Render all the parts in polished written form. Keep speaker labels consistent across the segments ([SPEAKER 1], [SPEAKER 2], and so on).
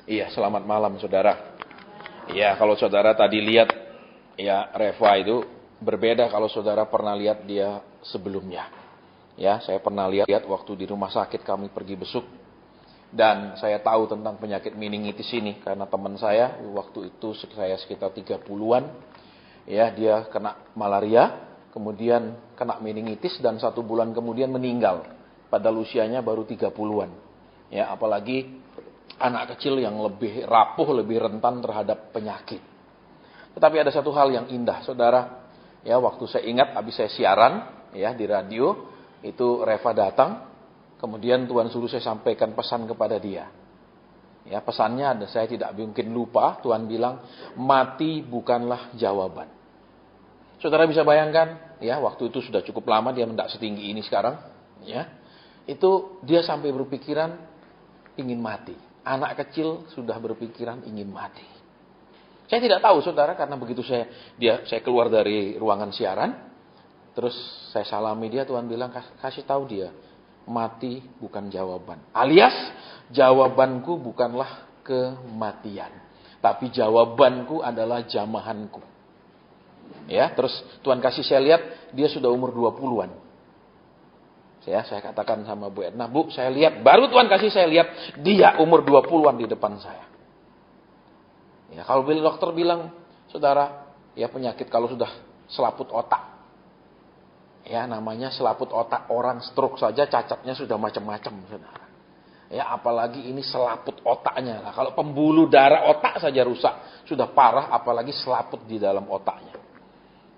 [SPEAKER 1] Iya, selamat malam saudara. Iya, kalau saudara tadi lihat, ya Reva itu berbeda kalau saudara pernah lihat dia sebelumnya. Ya, saya pernah lihat waktu di rumah sakit kami pergi besuk. Dan saya tahu tentang penyakit meningitis ini karena teman saya waktu itu saya sekitar 30-an. Ya, dia kena malaria, kemudian kena meningitis dan 1 bulan kemudian meninggal. Padahal usianya baru 30-an. Ya, apalagi anak kecil yang lebih rapuh, lebih rentan terhadap penyakit. Tetapi ada satu hal yang indah, saudara. Ya, waktu saya ingat habis saya siaran ya di radio, itu Reva datang, kemudian Tuhan suruh saya sampaikan pesan kepada dia. Ya, pesannya ada, saya tidak mungkin lupa. Tuhan bilang, mati bukanlah jawaban. Saudara bisa bayangkan, ya, waktu itu sudah cukup lama dia tidak setinggi ini sekarang, ya. Itu dia sampai berpikiran ingin mati. Anak kecil sudah berpikiran ingin mati. Saya tidak tahu saudara, karena begitu saya keluar dari ruangan siaran, terus saya salami dia, Tuhan bilang kasih tahu dia, mati bukan jawaban. Alias jawabanku bukanlah kematian, tapi jawabanku adalah jamahanku. Ya, terus Tuhan kasih saya lihat dia sudah umur 20-an. Saya katakan sama Bu Edna, Bu, saya lihat, baru Tuhan kasih saya lihat, dia umur 20-an di depan saya. Ya, kalau dokter bilang, saudara, ya penyakit kalau sudah selaput otak. Ya, namanya selaput otak, orang stroke saja cacatnya sudah macam-macam, saudara. Ya, apalagi ini selaput otaknya. Nah, kalau pembuluh darah otak saja rusak, sudah parah, apalagi selaput di dalam otaknya.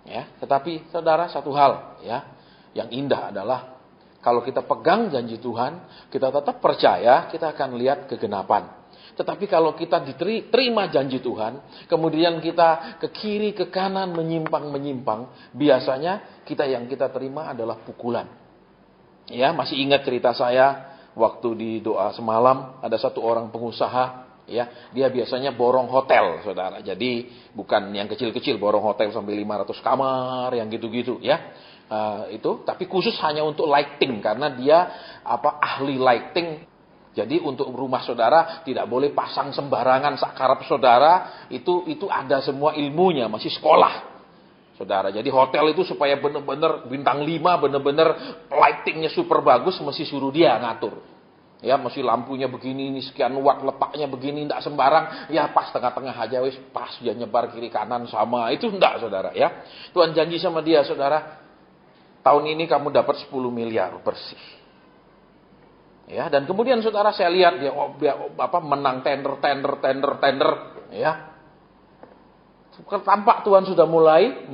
[SPEAKER 1] Ya, tetapi saudara, satu hal ya, yang indah adalah kalau kita pegang janji Tuhan, kita tetap percaya, kita akan lihat kegenapan. Tetapi kalau kita diterima janji Tuhan, kemudian kita ke kiri, ke kanan, menyimpang, biasanya yang kita terima adalah pukulan. Ya, masih ingat cerita saya, waktu di doa semalam, ada satu orang pengusaha, ya, dia biasanya borong hotel, saudara. Jadi bukan yang kecil-kecil, borong hotel sampai 500 kamar, yang gitu-gitu, ya. Tapi khusus hanya untuk lighting karena dia ahli lighting. Jadi untuk rumah saudara tidak boleh pasang sembarangan sakarap saudara, itu ada semua ilmunya, masih sekolah. Saudara, jadi hotel itu supaya benar-benar bintang 5, benar-benar lightingnya super bagus, mesti suruh dia ngatur. Ya, mesti lampunya begini, ini sekian watt, letaknya begini, tidak sembarang. Ya, pas tengah-tengah aja, wis pas dia nyebar kiri kanan sama. Itu enggak, saudara, ya. Tuhan janji sama dia, saudara, tahun ini kamu dapat 10 miliar bersih. Ya, dan kemudian saudara saya lihat dia menang tender, ya. Tampak Tuhan sudah mulai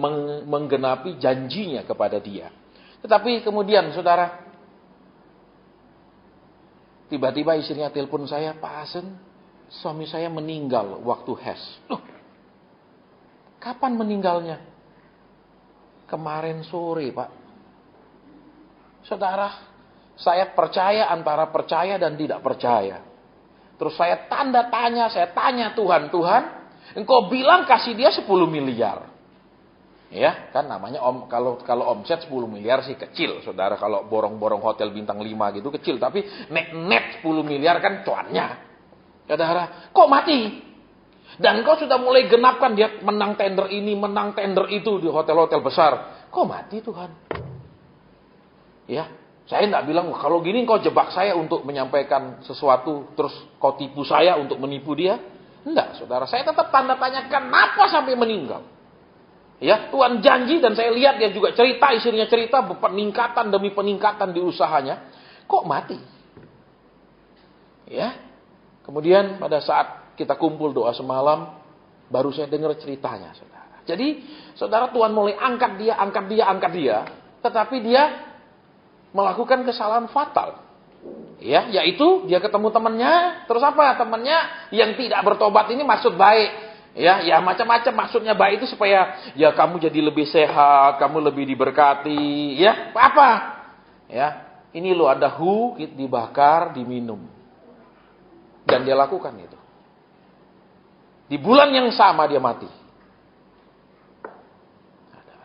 [SPEAKER 1] menggenapi janjinya kepada dia. Tetapi kemudian saudara, tiba-tiba istrinya telepon saya, Pak Hasan, suami saya meninggal waktu HES. Loh, kapan meninggalnya? Kemarin sore, Pak. Saudara, saya percaya antara percaya dan tidak percaya. Terus saya tanya Tuhan, engkau bilang kasih dia 10 miliar. Ya, kan namanya kalau omset 10 miliar sih kecil, saudara. Kalau borong-borong hotel bintang 5 gitu kecil, tapi net 10 miliar kan cuannya. Saudara, kok mati? Dan kau sudah mulai genapkan dia menang tender ini, menang tender itu di hotel-hotel besar. Kok mati Tuhan? Ya, saya tidak bilang kalau gini kau jebak saya untuk menyampaikan sesuatu terus kau tipu saya untuk menipu dia. Enggak, saudara. Saya tetap tanda tanya kenapa sampai meninggal. Ya, Tuhan janji dan saya lihat dia juga istrinya cerita peningkatan demi peningkatan di usahanya. Kok mati? Ya. Kemudian pada saat kita kumpul doa semalam, baru saya dengar ceritanya, saudara. Jadi, saudara, Tuhan mulai angkat dia, tetapi dia melakukan kesalahan fatal. Ya, yaitu dia ketemu temannya, terus apa? Temannya yang tidak bertobat ini maksud baik. Ya macam-macam maksudnya baik itu supaya ya kamu jadi lebih sehat, kamu lebih diberkati, ya. Apa? Ya, ini loh ada dibakar, diminum. Dan dia lakukan itu. Di bulan yang sama dia mati.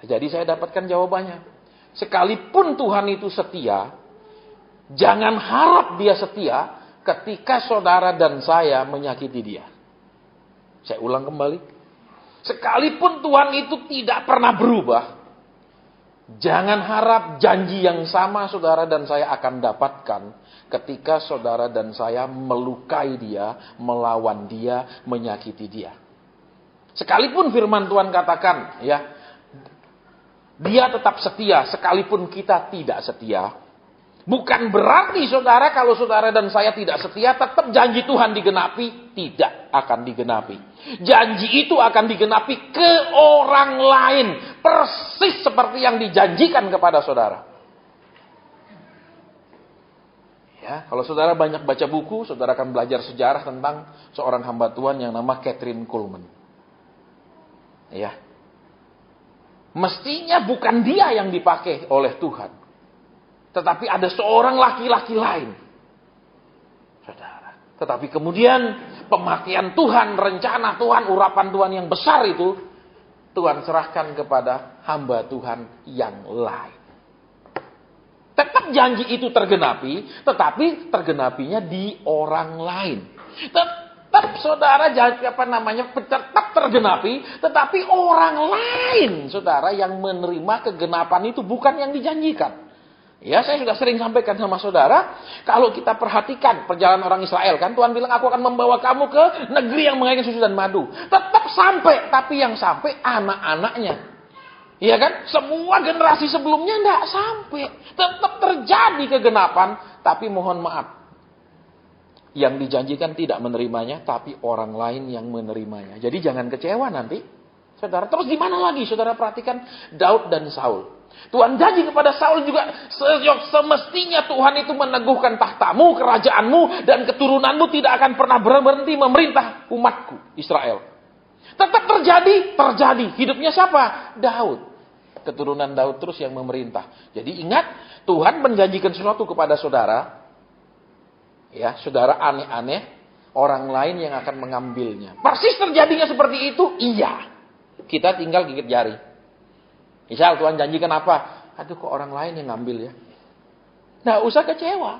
[SPEAKER 1] Jadi saya dapatkan jawabannya. Sekalipun Tuhan itu setia, jangan harap dia setia ketika saudara dan saya menyakiti dia. Saya ulang kembali. Sekalipun Tuhan itu tidak pernah berubah, jangan harap janji yang sama saudara dan saya akan dapatkan ketika saudara dan saya melukai dia, melawan dia, menyakiti dia. Sekalipun firman Tuhan katakan, ya, dia tetap setia sekalipun kita tidak setia. Bukan berarti saudara kalau saudara dan saya tidak setia tetap janji Tuhan digenapi, tidak akan digenapi. Janji itu akan digenapi ke orang lain, persis seperti yang dijanjikan kepada saudara. Ya, kalau saudara banyak baca buku, saudara akan belajar sejarah tentang seorang hamba Tuhan yang nama Kathryn Kuhlman. Ya. Mestinya bukan dia yang dipakai oleh Tuhan. Tetapi ada seorang laki-laki lain. Saudara. Tetapi kemudian pemakaian Tuhan, rencana Tuhan, urapan Tuhan yang besar itu, Tuhan serahkan kepada hamba Tuhan yang lain. Tetap janji itu tergenapi, tetapi tergenapinya di orang lain. Tetap saudara tetap tergenapi, tetapi orang lain saudara yang menerima kegenapan itu bukan yang dijanjikan. Ya, saya sudah sering sampaikan sama saudara, kalau kita perhatikan perjalanan orang Israel, kan Tuhan bilang, aku akan membawa kamu ke negeri yang mengalir susu dan madu. Tetap sampai, tapi yang sampai anak-anaknya. Iya kan? Semua generasi sebelumnya tidak sampai. Tetap terjadi kegenapan, tapi mohon maaf. Yang dijanjikan tidak menerimanya, tapi orang lain yang menerimanya. Jadi jangan kecewa nanti. Saudara, terus di mana lagi? Saudara perhatikan Daud dan Saul. Tuhan janji kepada Saul juga, semestinya Tuhan itu meneguhkan tahtamu, kerajaanmu, dan keturunanmu tidak akan pernah berhenti memerintah umatku, Israel. Tetap terjadi. Hidupnya siapa? Daud. Keturunan Daud terus yang memerintah. Jadi ingat, Tuhan menjanjikan sesuatu kepada saudara. Ya, saudara aneh-aneh, orang lain yang akan mengambilnya. Persis terjadinya seperti itu? Iya. Kita tinggal gigit jari. Misal Tuhan janjikan apa? Aduh, kok orang lain yang ngambil ya? Nggak usah kecewa.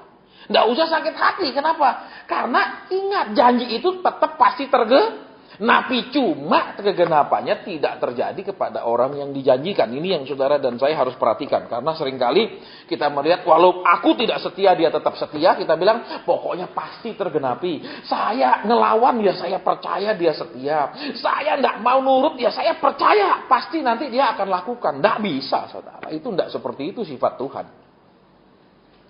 [SPEAKER 1] Nggak usah sakit hati. Kenapa? Karena ingat, janji itu tetap pasti tergenapi. Cuma kegenapannya tidak terjadi kepada orang yang dijanjikan. Ini yang saudara dan saya harus perhatikan. Karena seringkali kita melihat, walau aku tidak setia, dia tetap setia. Kita bilang, pokoknya pasti tergenapi. Saya ngelawan, ya saya percaya dia setia. Saya tidak mau nurut, ya saya percaya. Pasti nanti dia akan lakukan. Tidak bisa, saudara. Itu tidak seperti itu sifat Tuhan.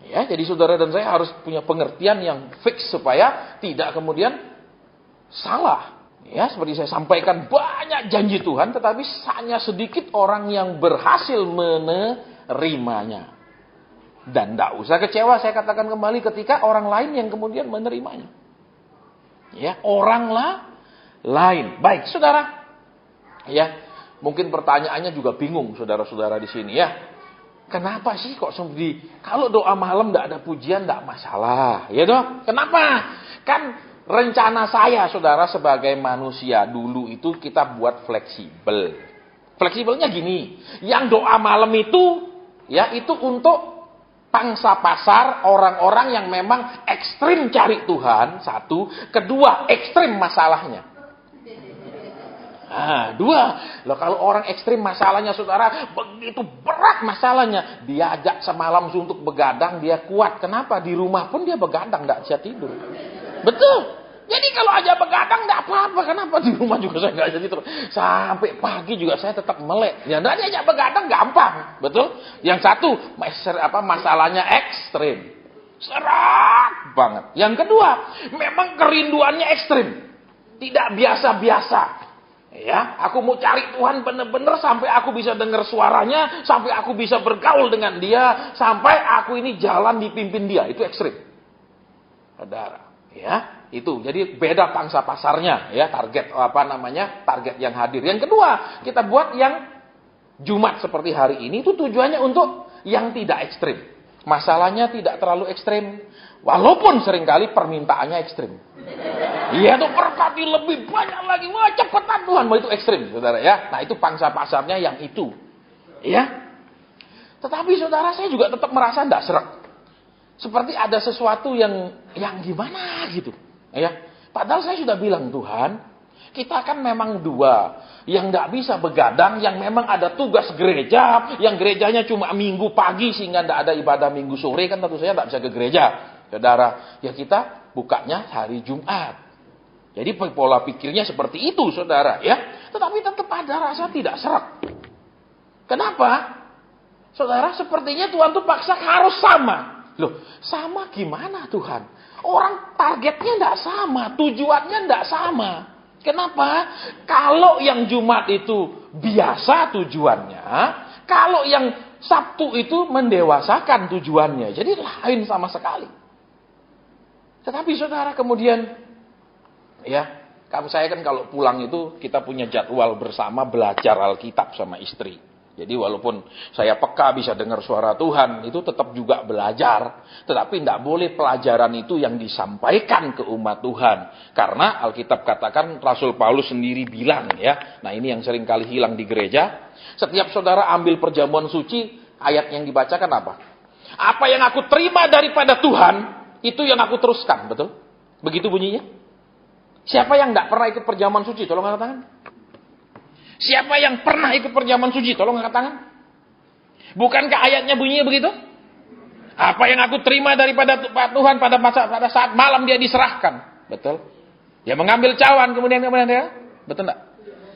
[SPEAKER 1] Ya, jadi saudara dan saya harus punya pengertian yang fix supaya tidak kemudian salah. Ya, seperti saya sampaikan, banyak janji Tuhan, tetapi hanya sedikit orang yang berhasil menerimanya. Dan tidak usah kecewa, saya katakan kembali, ketika orang lain yang kemudian menerimanya. Ya, orang lain. Baik, saudara. Ya, mungkin pertanyaannya juga bingung, saudara-saudara di sini ya. Kenapa sih kok kalau doa malam tidak ada pujian, tidak masalah. Ya dong, kenapa? Kan rencana saya, saudara, sebagai manusia dulu itu kita buat fleksibel. Fleksibelnya gini, yang doa malam itu, ya itu untuk pangsa pasar, orang-orang yang memang ekstrim cari Tuhan, satu. Kedua, ekstrim masalahnya. Nah, dua. Loh, kalau orang ekstrim masalahnya, saudara, begitu berat masalahnya, dia ajak semalam untuk begadang, dia kuat. Kenapa? Di rumah pun dia begadang, tidak bisa tidur. Betul. Jadi kalau aja begadang tidak apa-apa. Kenapa? Di rumah juga saya nggak bisa tidur. Sampai pagi juga saya tetap melek. Ya, dia ajak begadang gampang. Betul? Yang satu, masalahnya ekstrim. Serak banget. Yang kedua, memang kerinduannya ekstrim. Tidak biasa-biasa. Ya, aku mau cari Tuhan benar-benar sampai aku bisa dengar suaranya, sampai aku bisa bergaul dengan dia, sampai aku ini jalan dipimpin dia. Itu ekstrim. Saudara, ya, itu. Jadi beda pangsa pasarnya, ya, target target yang hadir. Yang kedua, kita buat yang Jumat seperti hari ini itu tujuannya untuk yang tidak ekstrim. Masalahnya tidak terlalu ekstrim, walaupun seringkali permintaannya ekstrim. Iya tuh, berkati lebih banyak lagi. Wah, cepetan Tuhan. Wah, itu ekstrim, saudara ya. Nah, itu pangsa pasarnya yang itu. Ya. Tetapi saudara, saya juga tetap merasa tidak serak. seperti ada sesuatu yang gimana gitu. Ya. Padahal saya sudah bilang, Tuhan, kita kan memang dua. Yang nggak bisa begadang, yang memang ada tugas gereja, yang gerejanya cuma minggu pagi sehingga nggak ada ibadah minggu sore, kan tentu saja nggak bisa ke gereja. Saudara, ya kita bukanya hari Jumat. Jadi pola pikirnya seperti itu, saudara, ya. Tetapi tetap ada rasa tidak serak. Kenapa? Saudara, sepertinya Tuhan tuh paksa harus sama. Loh, sama gimana Tuhan? Orang targetnya tidak sama, tujuannya tidak sama. Kenapa? Kalau yang Jumat itu biasa tujuannya, kalau yang Sabtu itu mendewasakan tujuannya. Jadi lain sama sekali. Tetapi saudara kemudian, ya, saya kan kalau pulang itu kita punya jadwal bersama belajar Alkitab sama istri. Jadi walaupun saya peka bisa dengar suara Tuhan, itu tetap juga belajar. Tetapi tidak boleh pelajaran itu yang disampaikan ke umat Tuhan. Karena Alkitab katakan, Rasul Paulus sendiri bilang, ya. Nah ini yang sering kali hilang di gereja. Setiap saudara ambil perjamuan suci, ayat yang dibacakan apa? Apa yang aku terima daripada Tuhan, itu yang aku teruskan, betul? Begitu bunyinya? Siapa yang tidak pernah ikut perjamuan suci? Tolong angkat tangan. Siapa yang pernah ikut perjamuan suci? Tolong angkat tangan. Bukankah ayatnya bunyinya begitu? Apa yang aku terima daripada Tuhan pada saat malam dia diserahkan. Betul? Dia mengambil cawan kemudian ya? Betul enggak?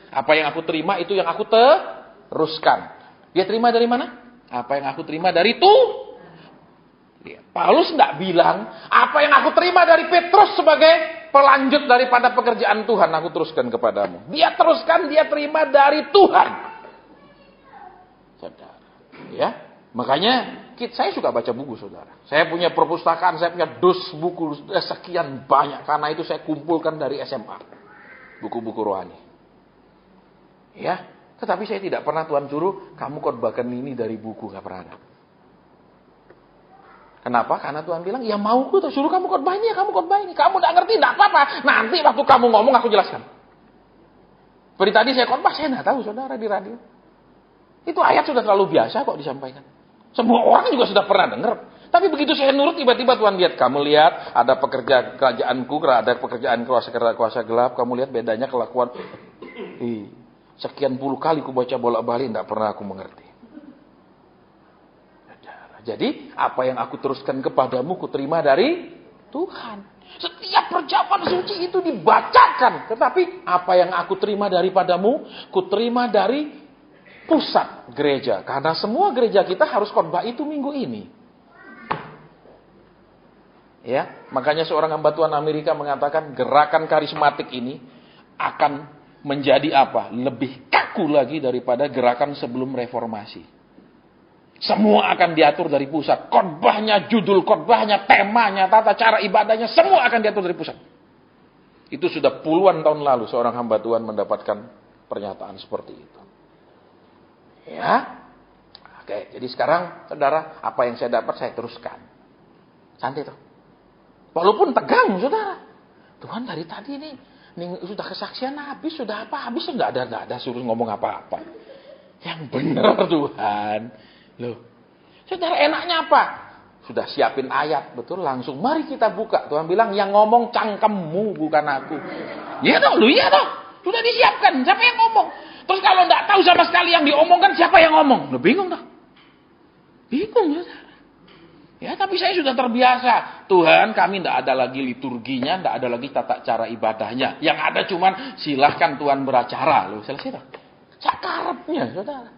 [SPEAKER 1] Apa yang aku terima itu yang aku teruskan. Dia terima dari mana? Apa yang aku terima dari Tuhan. Paulus tidak bilang, apa yang aku terima dari Petrus sebagai pelanjut daripada pekerjaan Tuhan, aku teruskan kepadamu. Dia teruskan, dia terima dari Tuhan. Saudara, ya, makanya saya suka baca buku, saudara. Saya punya perpustakaan, saya punya buku sekian banyak, karena itu saya kumpulkan dari SMA, buku-buku rohani. Ya, tetapi saya tidak pernah Tuhan suruh kamu khotbahkan ini dari buku, nggak pernah. Kenapa? Karena Tuhan bilang, ya mauku tuh suruh kamu khotbah ini, ya kamu khotbah ini. Kamu tidak ngerti, tidak apa-apa. Nanti waktu kamu ngomong, aku jelaskan. Seperti tadi saya khotbah, saya tidak tahu saudara di radio. Itu ayat sudah terlalu biasa kok disampaikan. Semua orang juga sudah pernah dengar. Tapi begitu saya nurut, tiba-tiba Tuhan lihat. Kamu lihat, ada pekerja kerajaanku, ada pekerjaan kuasa gelap. Kamu lihat bedanya kelakuan. Sekian puluh kali ku baca bolak-balik, tidak pernah aku mengerti. Jadi, apa yang aku teruskan kepadamu, ku terima dari Tuhan. Setiap perjamuan suci itu dibacakan. Tetapi, apa yang aku terima daripadamu, ku terima dari pusat gereja. Karena semua gereja kita harus khotbah itu minggu ini. Ya, makanya seorang hamba Tuhan Amerika mengatakan, gerakan karismatik ini akan menjadi apa? Lebih kaku lagi daripada gerakan sebelum reformasi. Semua akan diatur dari pusat. Khotbahnya, judul khotbahnya, temanya, tata cara ibadahnya, semua akan diatur dari pusat. Itu sudah puluhan tahun lalu seorang hamba Tuhan mendapatkan pernyataan seperti itu. Ya. Oke, jadi sekarang saudara, apa yang saya dapat saya teruskan. Santai tuh. Walaupun tegang, saudara. Tuhan dari tadi ini sudah kesaksian habis, sudah apa habis, enggak ada suruh ngomong apa-apa. Yang benar Tuhan. Loh, saudara enaknya apa? Sudah siapin ayat, betul, langsung mari kita buka. Tuhan bilang yang ngomong cangkemmu bukan aku. Iya toh, iya toh. Sudah disiapkan, siapa yang ngomong? Terus kalau enggak tahu sama sekali yang diomongkan, siapa yang ngomong? Loh, bingung toh. Bingung, saudara. Ya, tapi saya sudah terbiasa. Tuhan, kami tidak ada lagi liturginya, tidak ada lagi tata cara ibadahnya. Yang ada cuman silahkan Tuhan beracara. Loh, selesai toh. Cakarapnya, saudara.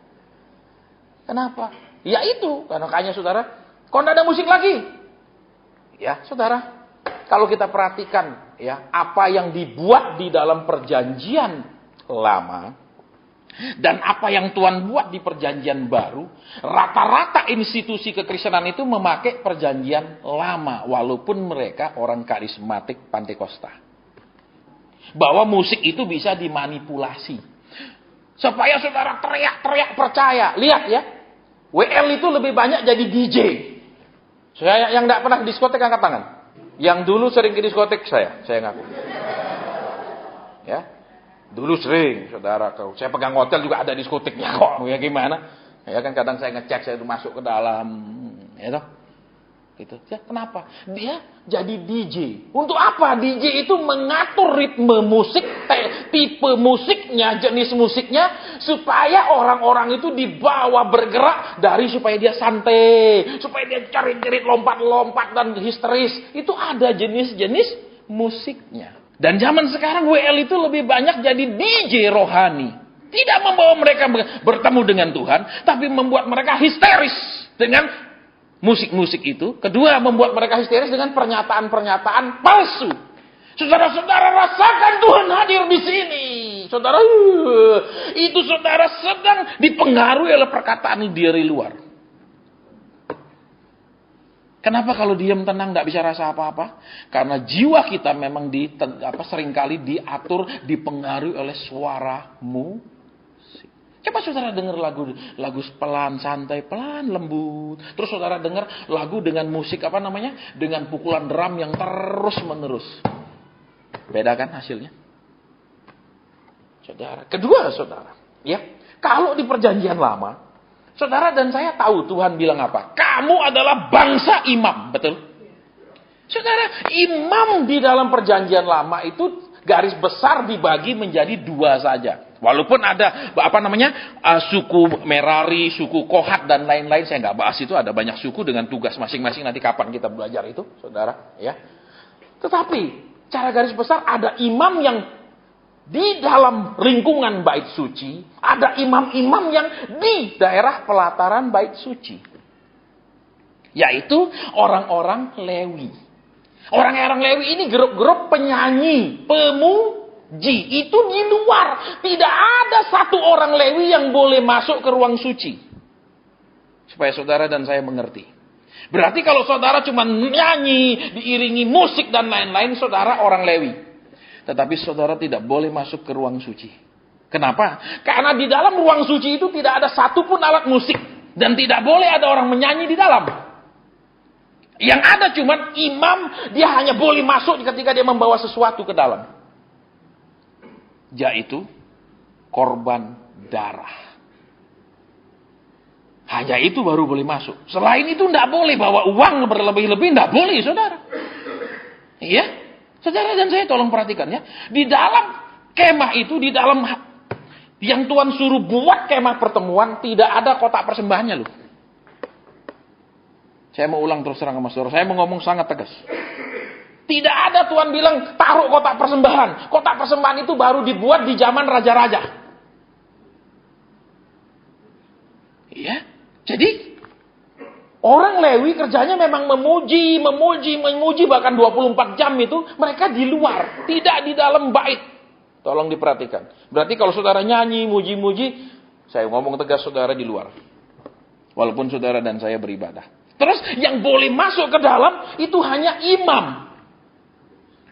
[SPEAKER 1] Kenapa? Ya itu, karena kayaknya saudara, kok tidak ada musik lagi? Ya, saudara, kalau kita perhatikan ya, apa yang dibuat di dalam perjanjian lama dan apa yang Tuhan buat di perjanjian baru, rata-rata institusi kekristenan itu memakai perjanjian lama, walaupun mereka orang karismatik Pantekosta. Bahwa musik itu bisa dimanipulasi. Supaya saudara teriak-teriak percaya. Lihat ya. WL itu lebih banyak jadi DJ. Saya yang tidak pernah ke diskotek angkat tangan. Yang dulu sering ke diskotek saya ngaku. Ya. Dulu sering, saudara. Saya pegang hotel juga ada diskoteknya kok. Ya gimana? Ya kan kadang saya ngecek, saya itu masuk ke dalam. Ya toh. Gitu. Ya, kenapa? Dia jadi DJ. Untuk apa? DJ itu mengatur ritme musik, tipe musiknya, jenis musiknya, supaya orang-orang itu dibawa bergerak dari supaya dia santai, supaya dia cari-cari lompat-lompat dan histeris. Itu ada jenis-jenis musiknya. Dan zaman sekarang WL itu lebih banyak jadi DJ rohani. Tidak membawa mereka bertemu dengan Tuhan, tapi membuat mereka histeris dengan musik-musik itu. Kedua, membuat mereka histeris dengan pernyataan-pernyataan palsu. Saudara-saudara rasakan Tuhan hadir di sini. Saudara, itu saudara sedang dipengaruhi oleh perkataan dari luar. Kenapa kalau diam tenang tidak bisa rasa apa-apa? Karena jiwa kita memang seringkali diatur, dipengaruhi oleh suara musik. Coba saudara dengar lagu pelan, santai, pelan, lembut. Terus saudara dengar lagu dengan musik dengan pukulan drum yang terus menerus. Beda kan hasilnya? Saudara. Kedua saudara, ya, kalau di perjanjian lama, saudara dan saya tahu Tuhan bilang apa? Kamu adalah bangsa imam, betul? Saudara, imam di dalam perjanjian lama itu garis besar dibagi menjadi dua saja. Walaupun ada suku Merari, suku Kohat dan lain-lain, saya nggak bahas itu. Ada banyak suku dengan tugas masing-masing. Nanti kapan kita belajar itu, saudara? Ya. Tetapi cara garis besar ada imam yang di dalam lingkungan bait suci, ada imam-imam yang di daerah pelataran bait suci, yaitu orang-orang Lewi. Orang-orang Lewi ini grup-grup penyanyi, pemuji. Itu di luar. Tidak ada satu orang Lewi yang boleh masuk ke ruang suci. Supaya saudara dan saya mengerti. Berarti kalau saudara cuma nyanyi, diiringi musik dan lain-lain, saudara orang Lewi. Tetapi saudara tidak boleh masuk ke ruang suci. Kenapa? Karena di dalam ruang suci itu tidak ada satupun alat musik. Dan tidak boleh ada orang menyanyi di dalam. Yang ada cuma imam, dia hanya boleh masuk ketika dia membawa sesuatu ke dalam. Yaitu korban darah. Hanya itu baru boleh masuk. Selain itu tidak boleh bawa uang berlebih-lebih, tidak boleh saudara. Iya? Saudara dan saya tolong perhatikan ya. Di dalam kemah itu, di dalam yang Tuhan suruh buat kemah pertemuan, tidak ada kotak persembahannya loh. Saya mau ulang terus terang sama saudara. Saya mau ngomong sangat tegas. Tidak ada Tuhan bilang taruh kotak persembahan. Kotak persembahan itu baru dibuat di zaman raja-raja. Iya. Jadi orang Lewi kerjanya memang memuji bahkan 24 jam itu mereka di luar, tidak di dalam bait. Tolong diperhatikan. Berarti kalau saudara nyanyi, muji-muji, saya ngomong tegas saudara di luar. Walaupun saudara dan saya beribadah. Terus yang boleh masuk ke dalam itu hanya imam.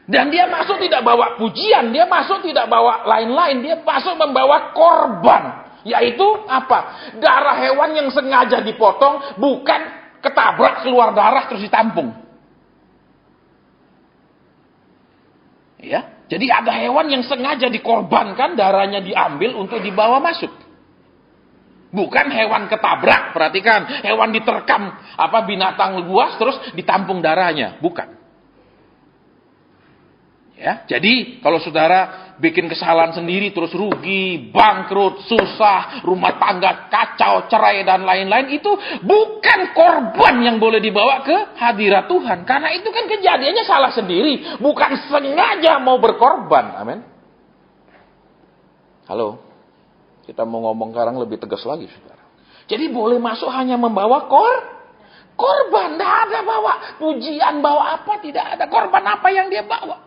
[SPEAKER 1] Dan dia masuk tidak bawa pujian, dia masuk tidak bawa lain-lain, dia masuk membawa korban. Yaitu apa? Darah hewan yang sengaja dipotong, bukan ketabrak keluar darah terus ditampung. Ya, jadi ada hewan yang sengaja dikorbankan, darahnya diambil untuk dibawa masuk. Bukan hewan ketabrak, perhatikan, hewan diterkam binatang buas terus ditampung darahnya, bukan. Ya, jadi kalau saudara bikin kesalahan sendiri terus rugi, bangkrut, susah, rumah tangga kacau, cerai dan lain-lain, itu bukan korban yang boleh dibawa ke hadirat Tuhan. Karena itu kan kejadiannya salah sendiri, bukan sengaja mau berkorban. Amin. Halo. Kita mau ngomong sekarang lebih tegas lagi, saudara. Jadi boleh masuk hanya membawa korban. Tidak ada bawa pujian, bawa apa, tidak ada. Korban apa yang dia bawa.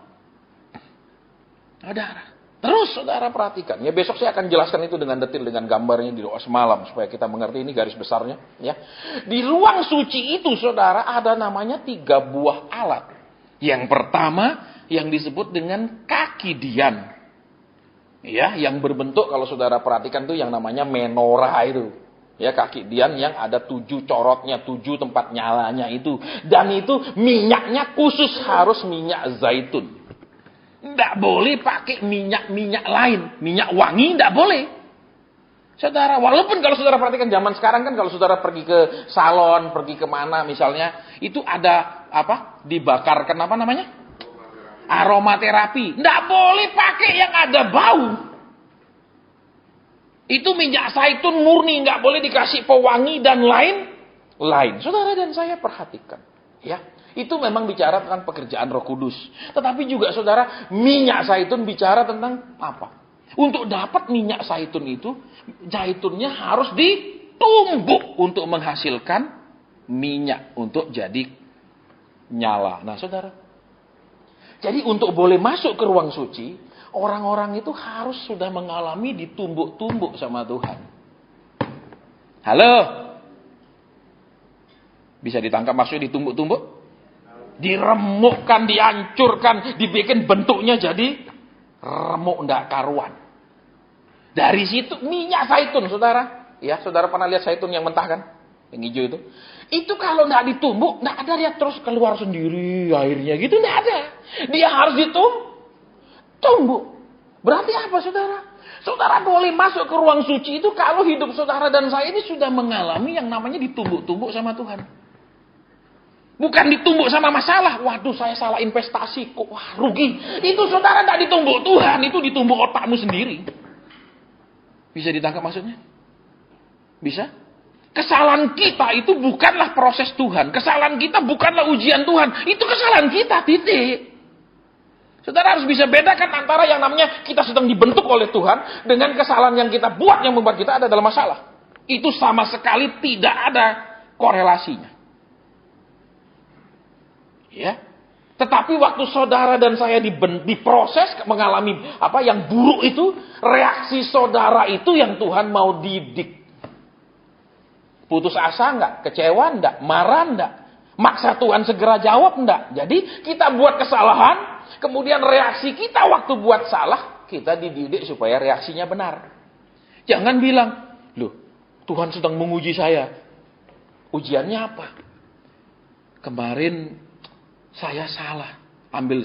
[SPEAKER 1] Saudara. Terus saudara perhatikan. Ya, besok saya akan jelaskan itu dengan detail, dengan gambarnya di doa semalam. Supaya kita mengerti ini garis besarnya. Ya. Di ruang suci itu, saudara, ada namanya 3 buah alat. Yang pertama, yang disebut dengan kaki dian. Ya, yang berbentuk kalau saudara perhatikan tuh yang namanya menorah itu. Ya, kaki dian yang ada 7 corotnya, 7 tempat nyalanya itu. Dan itu minyaknya khusus harus minyak zaitun. Tidak boleh pakai minyak-minyak lain. Minyak wangi tidak boleh. Saudara, walaupun kalau saudara perhatikan zaman sekarang kan kalau saudara pergi ke salon, pergi ke mana misalnya, itu ada apa? Dibakarkan apa namanya? Aromaterapi. Nggak boleh pakai yang ada bau. Itu minyak zaitun murni, nggak boleh dikasih pewangi dan lain. Saudara dan saya perhatikan, ya. Itu memang bicara tentang pekerjaan Roh Kudus. Tetapi juga saudara, minyak zaitun bicara tentang apa? Untuk dapat minyak zaitun itu, zaitunnya harus ditumbuk untuk menghasilkan minyak untuk jadi nyala. Nah, saudara. Jadi untuk boleh masuk ke ruang suci, orang-orang itu harus sudah mengalami ditumbuk-tumbuk sama Tuhan. Halo? Bisa ditangkap maksudnya ditumbuk-tumbuk? Diremukkan, dihancurkan, dibikin bentuknya jadi remuk ndak karuan. Dari situ minyak zaitun, saudara. Ya, saudara pernah lihat zaitun yang mentah kan? Yang hijau itu. Itu kalau ndak ditumbuk, ndak ada dia terus keluar sendiri airnya gitu, ndak ada. Dia harus ditumbuk. Berarti apa, saudara? Saudara boleh masuk ke ruang suci itu kalau hidup saudara dan saya ini sudah mengalami yang namanya ditumbuk-tumbuk sama Tuhan. Bukan ditumbuk sama masalah. Waduh, saya salah investasi. Kok wah, rugi. Itu saudara tidak ditumbuk Tuhan. Itu ditumbuk otakmu sendiri. Bisa ditangkap maksudnya? Bisa? Kesalahan kita itu bukanlah proses Tuhan. Kesalahan kita bukanlah ujian Tuhan. Itu kesalahan kita, titik. Saudara harus bisa bedakan antara yang namanya kita sedang dibentuk oleh Tuhan dengan kesalahan yang kita buat yang membuat kita ada dalam masalah. Itu sama sekali tidak ada korelasinya. Ya. Tetapi waktu saudara dan saya diproses mengalami apa yang buruk itu, reaksi saudara itu yang Tuhan mau didik. Putus asa enggak? Kecewa enggak? Marah enggak? Maksa Tuhan segera jawab enggak? Jadi kita buat kesalahan, kemudian reaksi kita waktu buat salah, kita dididik supaya reaksinya benar. Jangan bilang, loh Tuhan sedang menguji saya. Ujiannya apa? Kemarin saya salah ambil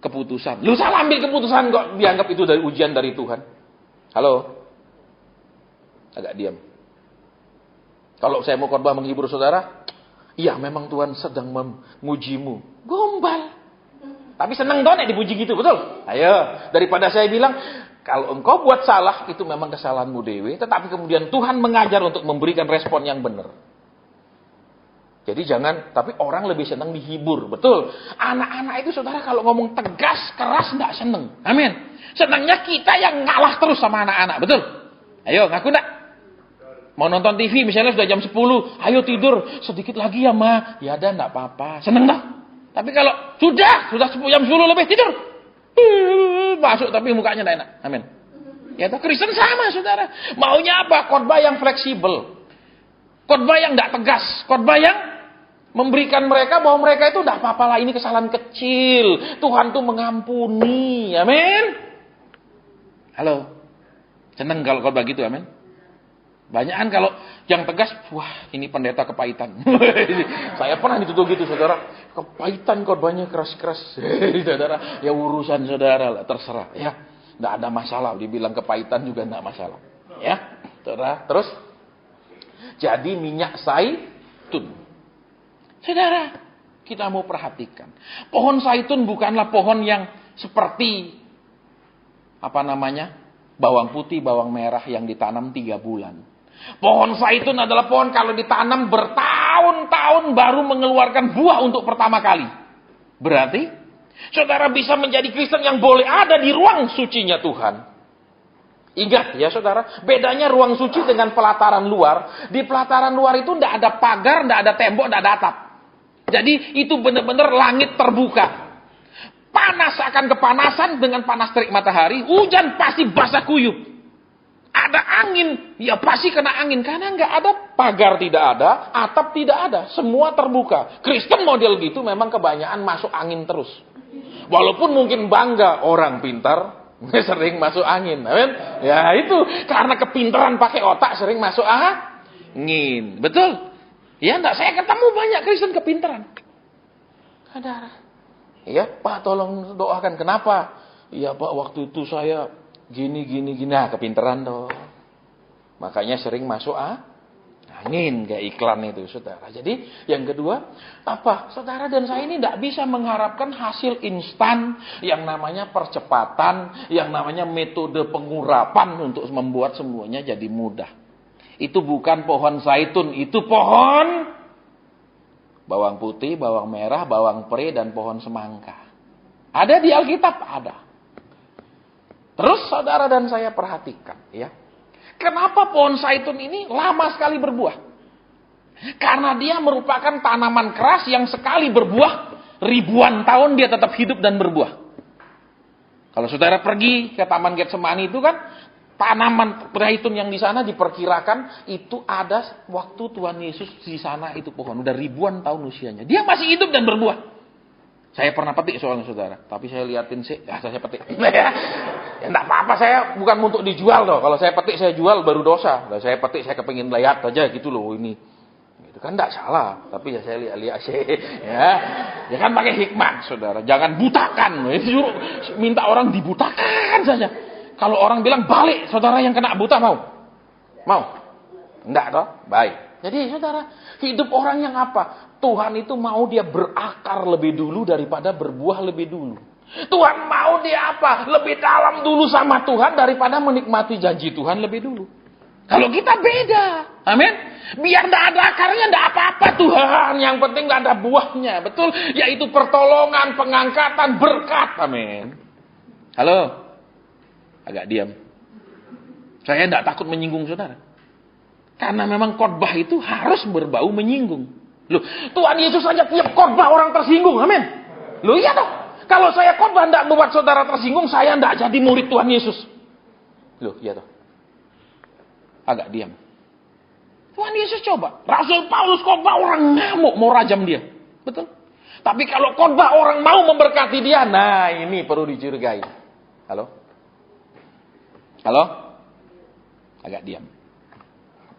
[SPEAKER 1] keputusan. Lu salah ambil keputusan kok dianggap itu dari ujian dari Tuhan. Halo? Agak diam. Kalau saya mau khotbah menghibur saudara, iya memang Tuhan sedang mengujimu. Gombal. Tapi senang dong nek dipuji gitu, betul? Ayo, daripada saya bilang kalau engkau buat salah itu memang kesalahanmu dewe, tetapi kemudian Tuhan mengajar untuk memberikan respon yang benar. Jadi jangan, tapi orang lebih senang dihibur, betul. Anak-anak itu saudara kalau ngomong tegas, keras, enggak seneng. Amin. Senangnya kita yang ngalah terus sama anak-anak, betul? Ayo, ngaku enggak? Mau nonton TV misalnya sudah jam 10, ayo tidur, sedikit lagi ya ma. Ya ada, enggak apa-apa, seneng dah. Tapi kalau sudah jam 10 lebih tidur. Masuk tapi mukanya enggak enak. Amin. Ya toh Kristen sama saudara. Maunya apa? Khotbah yang fleksibel. Khotbah yang enggak tegas, khotbah yang memberikan mereka bahwa mereka itu tidak apa-apa lah, ini kesalahan kecil. Tuhan tuh mengampuni. Amin. Halo. Senang kalau khotbah gitu, amin. Banyakan kalau yang tegas, wah ini pendeta kepahitan. Saya pernah dituduh gitu, saudara. Kepahitan khotbahnya keras-keras. Saudara, ya urusan saudara lah, terserah. Ya, tidak ada masalah. Dibilang kepahitan juga tidak masalah. Ya, saudara. Terus, jadi minyak zaitun. Saudara, kita mau perhatikan. Pohon zaitun bukanlah pohon yang seperti bawang putih, bawang merah yang ditanam 3 bulan. Pohon zaitun adalah pohon kalau ditanam bertahun-tahun baru mengeluarkan buah untuk pertama kali. Berarti, saudara bisa menjadi Kristen yang boleh ada di ruang sucinya Tuhan. Ingat ya saudara, bedanya ruang suci dengan pelataran luar. Di pelataran luar itu tidak ada pagar, tidak ada tembok, tidak ada atap. Jadi itu benar-benar langit terbuka. Panas akan kepanasan dengan panas terik matahari. Hujan pasti basah kuyup. Ada angin, ya pasti kena angin. Karena nggak ada pagar, tidak ada, atap tidak ada. Semua terbuka. Kristen model gitu memang kebanyakan masuk angin terus. Walaupun mungkin bangga orang pintar sering masuk angin. Amin? Ya itu karena kepintaran pakai otak sering masuk angin. Betul? Ya enggak, saya ketemu banyak Kristen kepintaran. Saudara. Ya, Pak tolong doakan. Kenapa? Ya Pak, waktu itu saya gini. Nah, kepintaran dong. Makanya sering masuk angin kayak iklan itu, saudara. Jadi yang kedua, apa? Saudara dan saya ini tidak bisa mengharapkan hasil instan yang namanya percepatan, yang namanya metode pengurapan untuk membuat semuanya jadi mudah. Itu bukan pohon zaitun, itu pohon bawang putih, bawang merah, bawang pre, dan pohon semangka. Ada di Alkitab? Ada. Terus saudara dan saya perhatikan, ya. Kenapa pohon zaitun ini lama sekali berbuah? Karena dia merupakan tanaman keras yang sekali berbuah, ribuan tahun dia tetap hidup dan berbuah. Kalau saudara pergi ke Taman Getsemani itu kan, tanaman zaitun yang di sana diperkirakan itu ada waktu Tuhan Yesus di sana itu pohon. Udah ribuan tahun usianya. Dia masih hidup dan berbuah. Saya pernah petik soalnya saudara. Tapi saya liatin sih, saya petik. Ya enggak apa-apa, saya bukan untuk dijual loh. Kalau saya petik, saya jual baru dosa. Kalau saya petik, saya kepengin lihat aja gitu loh ini. Itu kan enggak salah. Tapi ya saya lihat-lihat sih. Ya kan pakai hikmat saudara. Jangan butakan. Minta orang dibutakan saja. Kalau orang bilang balik, saudara yang kena buta mau? Mau? Enggak toh? Baik. Jadi saudara, hidup orang yang apa? Tuhan itu mau dia berakar lebih dulu daripada berbuah lebih dulu. Tuhan mau dia apa? Lebih dalam dulu sama Tuhan daripada menikmati janji Tuhan lebih dulu. Kalau kita beda. Amin. Biar tidak ada akarnya, tidak apa-apa Tuhan. Yang penting tidak ada buahnya. Betul? Yaitu pertolongan, pengangkatan, berkat. Amin. Halo? Agak diam. Saya tidak takut menyinggung saudara. Karena memang khotbah itu harus berbau menyinggung. Loh, Tuhan Yesus saja tiap khotbah orang tersinggung. Amin. Loh iya toh. Kalau saya khotbah tidak membuat saudara tersinggung, saya tidak jadi murid Tuhan Yesus. Loh iya toh. Agak diam. Tuhan Yesus coba. Rasul Paulus khotbah orang ngamuk mau rajam dia. Betul. Tapi kalau khotbah orang mau memberkati dia, nah ini perlu dicurigai. Halo? Halo? Agak diam.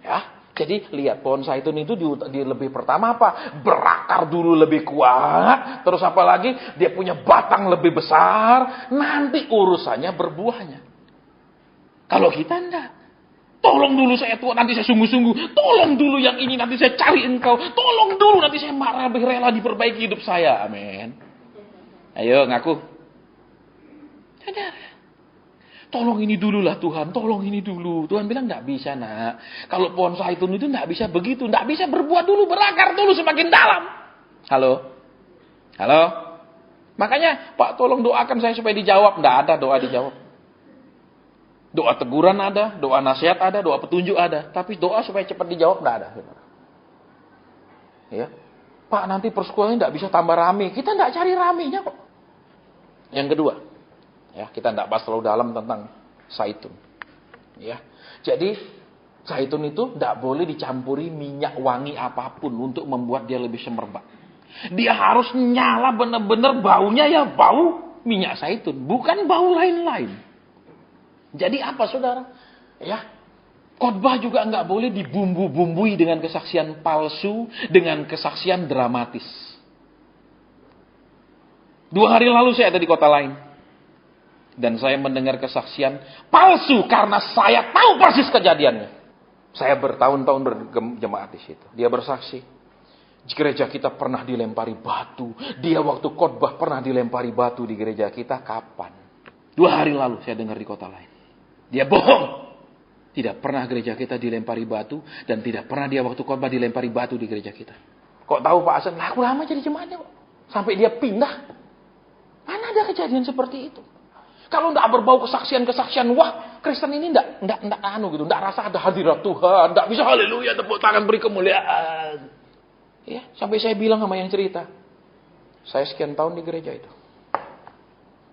[SPEAKER 1] Ya, jadi lihat pohon zaitun itu di lebih pertama apa? Berakar dulu lebih kuat, terus apa lagi? Dia punya batang lebih besar, nanti urusannya berbuahnya. Kalau kita enggak. Tolong dulu saya Tuhan, nanti saya sungguh-sungguh. Tolong dulu yang ini, nanti saya cari engkau. Tolong dulu, nanti saya marah, lebih rela diperbaiki hidup saya. Amin. Ayo ngaku. Saudara. Tolong ini dulu lah Tuhan, tolong ini dulu. Tuhan bilang enggak bisa nak. Kalau pohon zaitun itu enggak bisa begitu. Enggak bisa berbuah dulu, berakar dulu semakin dalam. Halo? Halo? Makanya Pak tolong doakan saya supaya dijawab. Enggak ada doa dijawab. Doa teguran ada, doa nasihat ada, doa petunjuk ada. Tapi doa supaya cepat dijawab enggak ada. Ya. Pak nanti persekutuannya enggak bisa tambah rame. Kita enggak cari ramenya kok. Yang kedua. Ya, kita tidak bahas terlalu dalam tentang zaitun. Ya, jadi zaitun itu tidak boleh dicampuri minyak wangi apapun untuk membuat dia lebih semerbak. Dia harus nyala benar-benar baunya ya bau minyak zaitun, bukan bau lain-lain. Jadi apa saudara? Ya, khotbah juga nggak boleh dibumbu-bumbui dengan kesaksian palsu, dengan kesaksian dramatis. 2 hari lalu saya ada di kota lain. Dan saya mendengar kesaksian palsu karena saya tahu persis kejadiannya. Saya bertahun-tahun berjemaat di situ. Dia bersaksi, gereja kita pernah dilempari batu. Dia waktu khotbah pernah dilempari batu di gereja kita. Kapan? 2 hari lalu saya dengar di kota lain. Dia bohong. Tidak pernah gereja kita dilempari batu. Dan tidak pernah dia waktu khotbah dilempari batu di gereja kita. Kok tahu Pak Hasan? Aku lama jadi jemaatnya kok. Sampai dia pindah. Mana ada kejadian seperti itu? Kalau enggak berbau kesaksian-kesaksian, wah Kristen ini enggak rasa ada hadirat Tuhan, enggak bisa haleluya tepuk tangan beri kemuliaan. Ya, sampai saya bilang sama yang cerita, saya sekian tahun di gereja itu.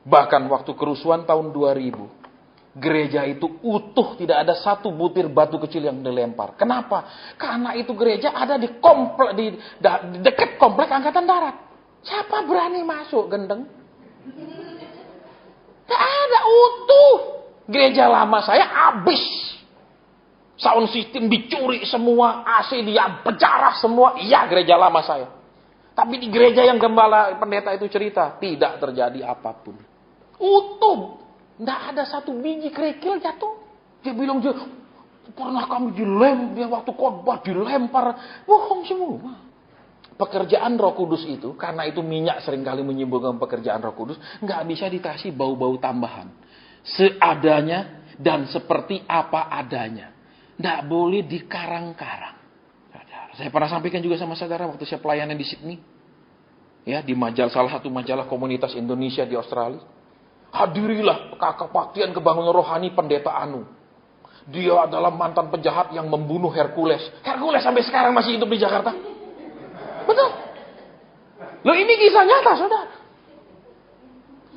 [SPEAKER 1] Bahkan waktu kerusuhan tahun 2000, gereja itu utuh, tidak ada satu butir batu kecil yang dilempar. Kenapa? Karena itu gereja ada di dekat komplek Angkatan Darat. Siapa berani masuk, gendeng? Tidak ada, utuh. Gereja lama saya habis. Sound system dicuri semua, AC dia penjara semua. Iya, gereja lama saya. Tapi di gereja yang gembala pendeta itu cerita, tidak terjadi apapun. Utuh. Tidak ada satu biji kerikil jatuh. Dia bilang, Pernah kami waktu khotbah dilempar. Bohong semua. Pekerjaan Roh Kudus itu, karena itu minyak seringkali menyimbolkan pekerjaan Roh Kudus, nggak bisa dikasih bau-bau tambahan. Seadanya dan seperti apa adanya. Nggak boleh dikarang-karang. Saya pernah sampaikan juga sama saudara waktu saya pelayanan di Sydney. Ya, di salah satu majalah komunitas Indonesia di Australia. Hadirilah kebaktian kebangunan rohani pendeta Anu. Dia adalah mantan penjahat yang membunuh Hercules. Hercules sampai sekarang masih hidup di Jakarta. Betul. Loh, ini kisah nyata, saudara.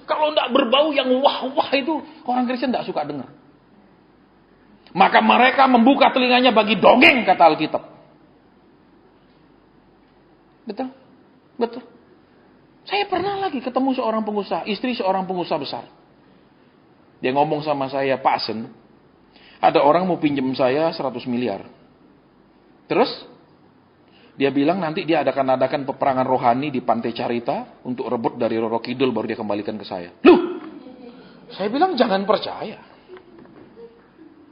[SPEAKER 1] Kalau tidak berbau yang wah-wah itu, orang Kristen tidak suka dengar. Maka mereka membuka telinganya bagi dongeng, kata Alkitab. Betul? Betul. Saya pernah lagi ketemu seorang pengusaha, istri seorang pengusaha besar. Dia ngomong sama saya, Pak Sen, ada orang mau pinjam saya 100 miliar. Terus, dia bilang nanti dia adakan peperangan rohani di Pantai Carita untuk rebut dari Roro Kidul baru dia kembalikan ke saya. Loh, saya bilang jangan percaya.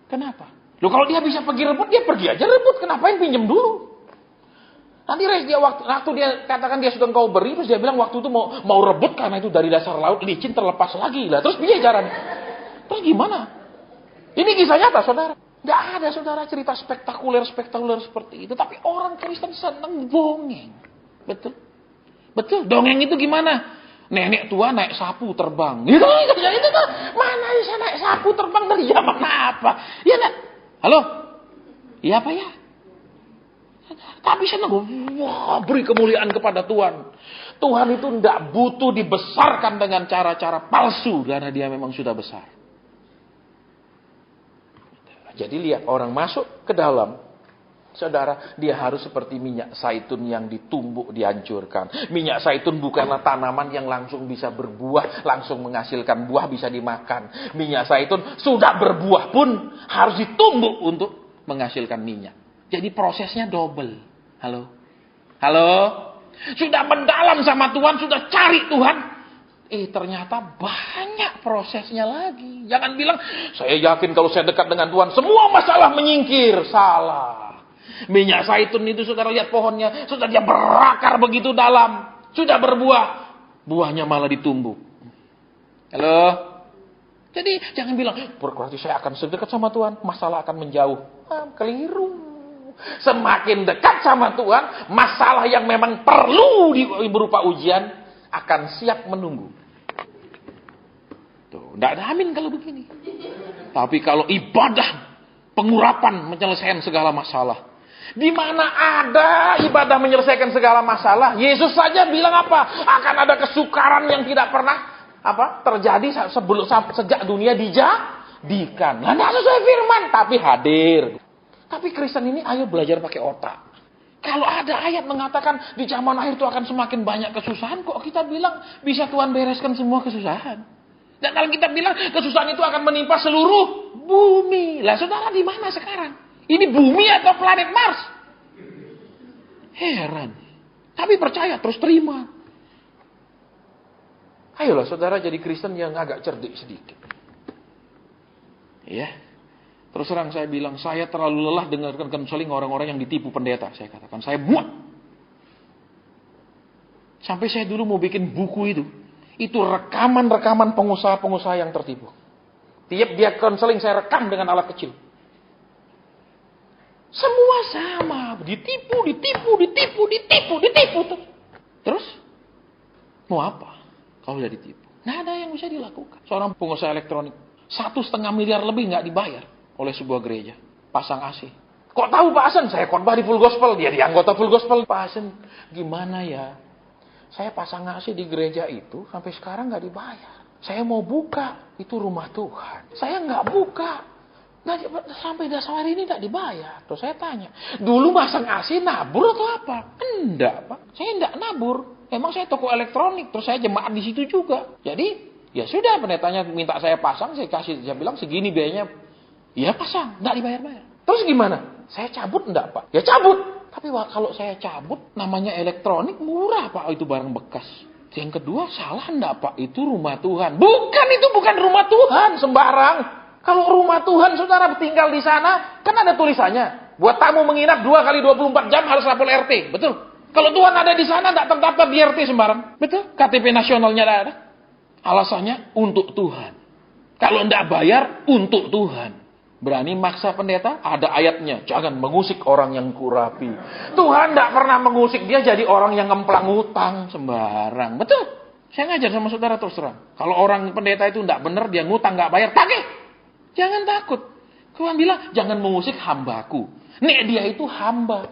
[SPEAKER 1] Kenapa? Loh, kalau dia bisa pergi rebut, dia pergi aja rebut. Kenapa yang pinjam dulu? Nanti dia waktu dia katakan dia sudah kau beri, terus dia bilang waktu itu mau rebut karena itu dari dasar laut licin terlepas lagi lah. Terus piye jalan? Terus gimana? Ini kisah nyata, saudara. Tidak ada, saudara, cerita spektakuler seperti itu. Tapi orang Kristen senang dongeng. Betul? Betul. Dongeng itu gimana? Nenek tua naik sapu terbang. Itu kan. Mana bisa naik sapu terbang dari zaman apa? Ya, nak. Halo? Iya apa ya? Tapi senang. Wah, beri kemuliaan kepada Tuhan. Tuhan itu tidak butuh dibesarkan dengan cara-cara palsu. Karena dia memang sudah besar. Jadi lihat orang masuk ke dalam, saudara, dia harus seperti minyak zaitun yang ditumbuk, dihancurkan. Minyak zaitun bukanlah tanaman yang langsung bisa berbuah, langsung menghasilkan buah bisa dimakan. Minyak zaitun sudah berbuah pun harus ditumbuk untuk menghasilkan minyak. Jadi prosesnya double. Halo? Halo? Sudah mendalam sama Tuhan, sudah cari Tuhan. Ternyata banyak prosesnya lagi. Jangan bilang, saya yakin kalau saya dekat dengan Tuhan, semua masalah menyingkir. Salah. Minyak zaitun itu, saudara lihat pohonnya, sudah dia berakar begitu dalam. Sudah berbuah. Buahnya malah ditumbuk. Halo? Jadi jangan bilang, berarti saya akan sedekat sama Tuhan, masalah akan menjauh. Keliru. Semakin dekat sama Tuhan, masalah yang memang perlu berupa ujian, akan siap menunggu. Tidak ada amin kalau begini. Tapi kalau ibadah pengurapan menyelesaikan segala masalah. Di mana ada ibadah menyelesaikan segala masalah? Yesus saja bilang apa? Akan ada kesukaran yang tidak pernah terjadi sejak dunia dijadikan. Nah, tidak sesuai firman, tapi hadir. Tapi Kristen ini ayo belajar pakai otak. Kalau ada ayat mengatakan di zaman akhir itu akan semakin banyak kesusahan, kok kita bilang bisa Tuhan bereskan semua kesusahan? Dan kalau kita bilang kesusahan itu akan menimpa seluruh bumi. Lah saudara di mana sekarang? Ini bumi atau planet Mars? Heran. Tapi percaya, terus terima. Ayolah saudara jadi Kristen yang agak cerdik sedikit. Ya. Terus terang saya bilang, saya terlalu lelah dengarkan konseling orang-orang yang ditipu pendeta. Saya katakan, saya muak. Sampai saya dulu mau bikin buku itu. Itu rekaman-rekaman pengusaha-pengusaha yang tertipu. Tiap dia konseling saya rekam dengan alat kecil. Semua sama. Ditipu. Terus, mau apa kalau udah ditipu? Nggak ada yang bisa dilakukan. Seorang pengusaha elektronik, 1,5 miliar lebih nggak dibayar oleh sebuah gereja. Pasang AC. Kok tahu Pak Hasan? Saya khotbah di Full Gospel. Dia di anggota Full Gospel. Pak Hasan, gimana ya? Saya pasang AC di gereja itu sampai sekarang nggak dibayar. Saya mau buka, itu rumah Tuhan. Saya nggak buka, sampai dasar hari ini nggak dibayar. Terus saya tanya, dulu pasang AC nabur atau apa? Enggak Pak, saya nggak nabur. Emang saya toko elektronik, terus saya jemaat di situ juga. Jadi ya sudah, pendetanya minta saya pasang, saya kasih, saya bilang segini biayanya. Ya pasang, nggak dibayar-bayar. Terus gimana? Saya cabut enggak Pak? Ya cabut. Tapi kalau saya cabut, namanya elektronik murah Pak, itu barang bekas. Yang kedua, salah enggak Pak? Itu rumah Tuhan. Bukan, itu bukan rumah Tuhan, sembarang. Kalau rumah Tuhan saudara tinggal di sana, kan ada tulisannya. Buat tamu menginap 2 kali 24 jam harus lapor RT. Betul? Kalau Tuhan ada di sana, tidak terdaftar di RT sembarang. Betul? KTP nasionalnya tidak ada. Alasannya untuk Tuhan. Kalau tidak bayar, untuk Tuhan. Berani maksa pendeta? Ada ayatnya. Jangan mengusik orang yang kurapi. Tuhan tidak pernah mengusik. Dia jadi orang yang ngemplang utang sembarang. Betul? Saya ngajar sama saudara terus terang. Kalau orang pendeta itu tidak benar, dia ngutang nggak bayar, tagih. Jangan takut. Tuhan bilang, jangan mengusik hambaku. Nek dia itu hamba.